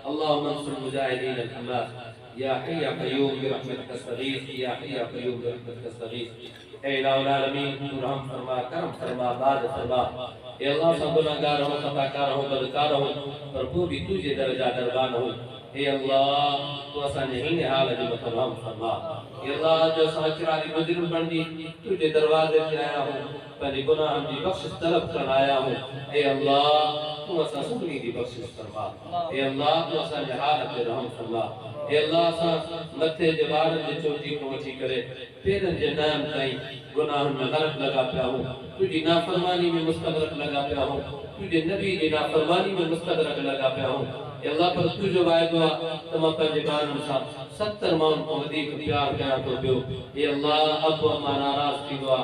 [SPEAKER 4] اللهم انصر المجاهدين في حماس. يا حي يا قيوم برحمتك استغيث، يا حي يا قيوم برحمتك استغيث. اے الہ العالمین تو رحم فرما، کرم فرما، باد فرما. اے اللہ سب گناہگار ہوں، خطا کار ہوں، بدکار ہوں، پر پوری تجھے درجہ دربان ہوں. اے اللہ تو اساں نہیں حال جو رحم فرما. اے اللہ جو ساچراری مجرم بندی تجھے دروازے پہ آیا ہوں، پہلے گناہ دی بخشش طلب کر آیا ہوں. اے اللہ تو اساں سبنی دی بخشش فرما. اے اللہ تو اساں حالت رحم فرما. اے اللہ اساں متھے جوار دی چوٹی کو وٹھی کرے پیرن جے نام تائیں گناہن میں غرق لگا پیا ہوں، تجھی نافرمانی میں مستغرق لگا پیا ہوں، تجھے نبی دی نافرمانی میں مستغرق لگا پیا ہوں. اے اللہ پر تجھو وعدہ تمام پنجے بارن سا 70 ماؤں کو ودیک پیار کیا تو بیو. اے اللہ اب اما ناراض تھی دعا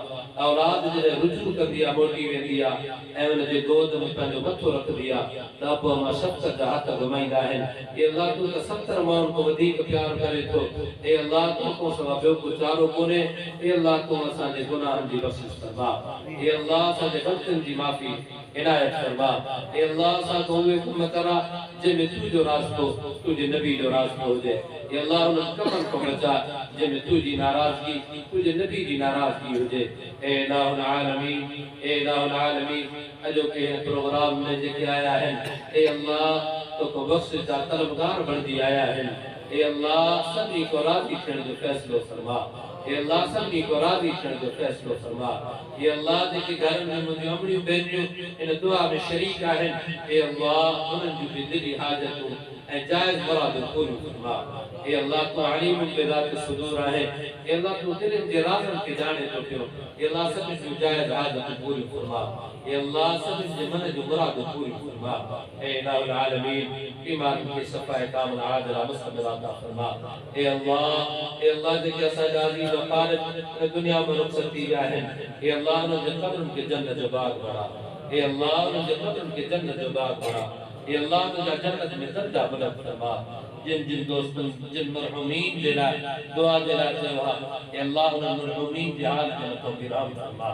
[SPEAKER 4] اولاد جے رجوع کر دیا موٹی وے دیا ایون جے گود میں پنجو متھو رکھ دیا اب اما شفقت ہاتھ گھمائندا ہیں. اے اللہ تو 70 ماؤں کو ودیک پیار کرے تو اے اللہ تو کو سوا بیو کو چارو کونے. اے اللہ تو اساں دے گناہن دی بخشش فرما. اے اللہ اساں دے غلطن دی معافی عنایت فرما. اے اللہ اساں کو حکم کرا جے میں تجھو راستو تجھے نبی جو راستو ہو جائے. اے اللہ ان کفن کو بچا جے میں تجھی ناراضگی تجھے نبی دی ناراضگی ہو جائے. اے الہ العالمین، اے الہ العالمین اجو کے پروگرام میں جے آیا ہے اے اللہ تو کو بخشش دا طلبگار بن دی آیا ہے. اے اللہ سبھی کو راضی کرنے جو فیصلو فرما. اے اللہ سبھی کو راضی کرنے جو فیصلو فرما. اے اللہ جے کے گھر میں مجھے امریو بینیو ان دعا میں شریک آئیں. اے اللہ انہوں جو بھی دلی حاجتوں اے جائز مراد پوری فرما. اے اللہ تو علیم بذات صدور آئیں. اے اللہ تو دل انجرازن کے جانے تو کیوں. اے اللہ سب جو جائز حاجت پوری فرما. اے اللہ سب جو من جو مراد پوری فرما. اے الہ العالمین ایمان کی صفحہ کامل عادلہ مستقبل عطا فرما. اے اللہ جے کہ اسا عزیز و خالد دنیا میں رخصتی آئیں. اے اللہ انہوں جے قبر کے جنت جو باغ بڑھا. اے اللہ انہوں جے قبر کے جنت جو باغ بڑھا. اے اللہ انہوں جنت میں درجہ بلند فرما. جن دوستن جن مرحومین جلا دعا جلا چاہا اے اللہ انہوں مرحومین جہال کے مطمئن رحم فرما.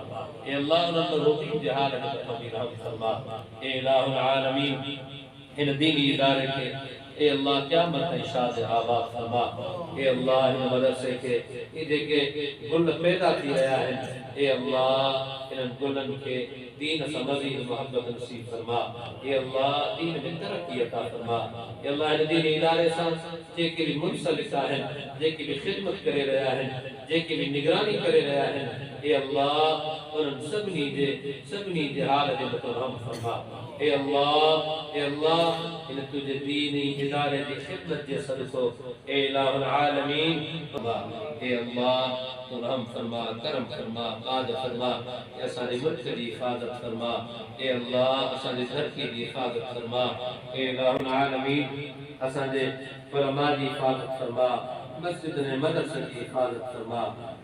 [SPEAKER 4] اے اللہ انہوں مرحومین جہال کے مطمئن رحم فرما. اے الہ العالمین ان دینی ادارے کے اے اللہ قیامت اشاد آباد فرما. اے اللہ ان مدرسے کے یہ کے گل پیدا کی رہا ہے. اے اللہ ان گلن کے دین سے مزید محبت نصیب فرما. اے اللہ دین میں ترقی عطا فرما. اے اللہ ان دین ادارے سے جے کے بھی منسلک ہیں جے کی بھی خدمت کرے رہا ہے جے کی بھی نگرانی کرے رہا ہے. اے اللہ ان سبنی جے حالت مترحم فرما. اے اللہ ان تجھے دینی ادارے دی خدمت جے صدقو اے الہ العالمین. اے اللہ تو رحم فرما، کرم فرما، عاد فرما. اے اسانے ملک دی حفاظت فرما. اے اللہ اسانے دھرتی دی حفاظت فرما. اے الہ العالمین اسانے علماء دی حفاظت فرما. مسجد نے مدرسے کی حفاظت فرما.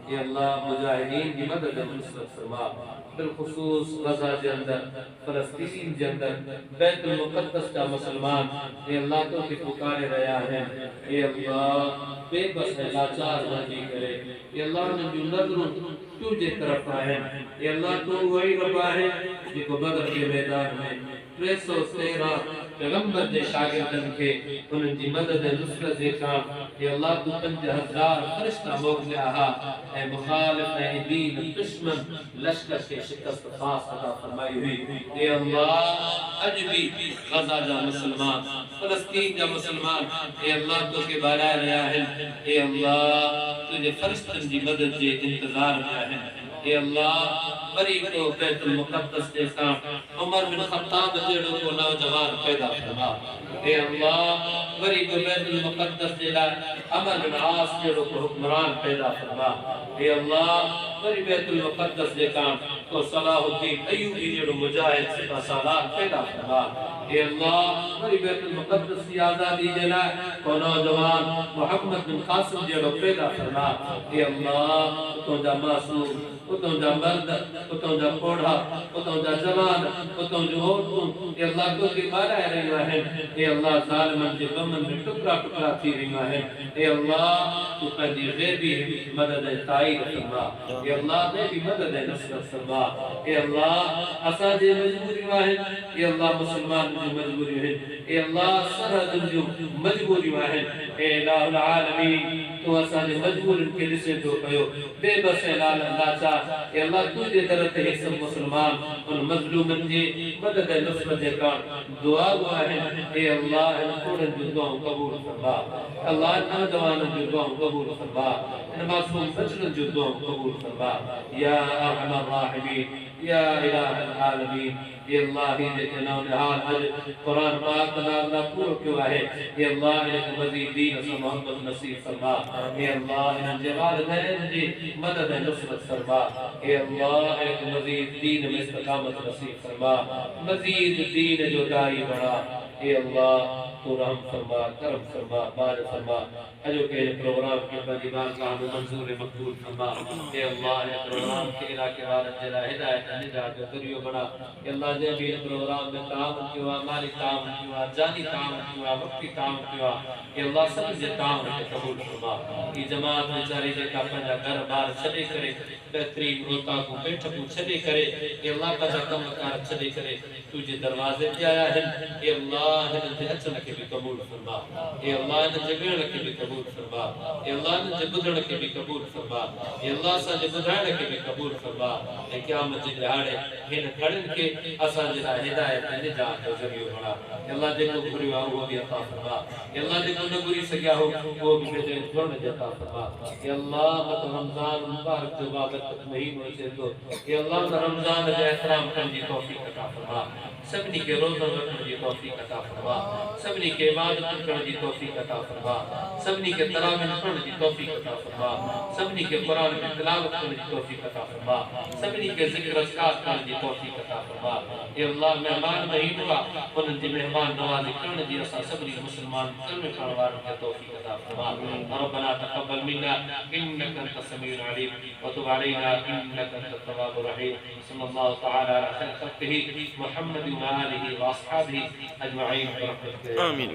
[SPEAKER 4] اے اللہ مجاہدین کی مدد نصرت فرما. بالخصوص غزہ کے اندر فلسطین کے اندر بیت المقدس کا مسلمان اے اللہ تو کی پکارے رہا ہے. اے اللہ بے بس ہے لاچار بندی کرے. اے اللہ نے جو نظروں تجھے طرف آئے. اے اللہ تو وہی رب ہے جس کو بدر کے میدان میں 313 پیغمبر دے شاگردن کے انہوں کی مدد نصرت دے کام. اے اللہ تو 5000 فرشتہ موکلے آہا اے مخالف اے دین دشمن لشکر کے شکست خاص عطا فرمائی ہوئی. اے اللہ اج بھی غزہ جا مسلمان فلسطین جا مسلمان اے اللہ تو کے بارے رہا ہے. اے اللہ تجھے فرشتن دی مدد دے انتظار میں ہے. اے اللہ بری کو بیت المقدس کے ساتھ عمر بن خطاب جڑوں کو نوجوان پیدا فرما. اے اللہ بری کو بیت المقدس کے عمر بن عاص جڑوں کو حکمران پیدا فرما. اے اللہ بری بیت المقدس کے کام کو صلاح الدین ایوبی جڑوں مجاہد سپہ سالار پیدا فرما. اے اللہ بری بیت المقدس کی آزادی جلا کو نوجوان محمد بن قاسم جڑوں پیدا فرما. اے اللہ تو جا معصوم اتوں جا مرد اتوں جا پوڑھا اتوں جا جوان اتوں جو عورتوں اے اللہ تو کی مارا رہا ہے. اے اللہ ظالمن کے غمن میں ٹکڑا ٹکڑا تھی رہا ہے. اے اللہ تو پہلی غیبی مدد تائید فرما. اے اللہ نے بھی مدد نصرت فرما. फरमा। ए अल्लाह असा जे मजबूरी वाहिन, ए अल्लाह मुसलमान जो मजबूरी है, ए अल्लाह सरहद जो मजबूरी वाहिन, ए इलाहुल आलमीन तू असा जे मजबूर के दिसे तो कयो बेबस लाल लाचा। ए अल्लाह तुझे दर ते सब मुसलमान उन मजलूमन जे मदद नुसरत जे का दुआ वाहिन। ए अल्लाह इन कोड़न जो दुआ कबूल फरमा। अल्लाह इन जवान जो दुआ कबूल फरमा, इन मासूम बचन जो दुआ कबूल फरमा या अरहमर राहिमीन या इलाहुल आलमीन। ए अल्लाह दे जनाब हाल अज कुरान पाक नाज़िल पूरो क्यों है। ए अल्लाह इन मजीद दीन से मोहब्बत नसीब फरमा। ए अल्लाह इन जवाल जी मदद नुसरत फरमा। ए अल्लाह इन मजीद दीन में इस्तिकामत नसीब फरमा, मजीद दीन जो दाई बना। ए अल्लाह तू रहम फरमा, करम फरमा, बार फरमा। अजो के प्रोग्राम के बदीवान का हमें मंजूर मकबूल फरमा। ए अल्लाह ने प्रोग्राम के इलाके वाले जला हिदायत निजात का जरियो बना। ए अल्लाह ने भी प्रोग्राम में ताउन किया, माली ताउन किया, जानी ताउन किया, वक्ती ताउन किया। ए अल्लाह सब जे ताउन के कबूल फरमा। ई जमात बेचारी जे का पंजा घर बार छडे करे बेहतरीन होता को बैठ को छडे करे। ए अल्लाह का कम कार छडे करे तुझे दरवाजे पे आया है। ए अल्लाह ने अचन के भी कबूल फरमा। ए अल्लाह ने जगण के भी कबूल फरमा। ए अल्लाह ने जबुदण के भी कबूल फरमा। ए अल्लाह सा जबुदण के भी कबूल फरमा। ए क़यामत जे दिहाड़े हिन खड़न के असा जे हिदायत निजात जो जरियो बना। ए अल्लाह जे को गुरी हो वो भी अता फरमा। ए अल्लाह जे को न गुरी सकिया हो वो भी दे गुण जता फरमा। ए अल्लाह मत रमजान मुबारक जो बाबत महीनों से तो ए अल्लाह रमजान जे एहतराम करने की तौफीक अता फरमा। सबनी के रोज़ा रखने की तौफीक अता फरमा। सबनी के इबादत करने की तौफीक अता फरमा। सबनी के तरावीह पढ़ने की तौफीक अता फरमा। सबनी के कुरान की तिलावत करने की तौफीक अता फरमा। सबनी के जिक्र अस्कार करने की तौफीक अता फरमा। ए अल्लाह मेहमान महीनों का उन जी मेहमान नवाजी करने की असा सबनी मुसलमान कलमे पढ़ने वालों की तौफीक अता फरमा। रब्बना तक़ब्बल मिन्ना इन्नका अंतस समीउल अलीम व तुब अलैना इन्नका अंतत तव्वाबुर रहीम। सल्लल्लाहु तआला अला खैर खल्क़िही मुहम्मद व आलिहि व अस्हाबिही अजमईन। आमीन।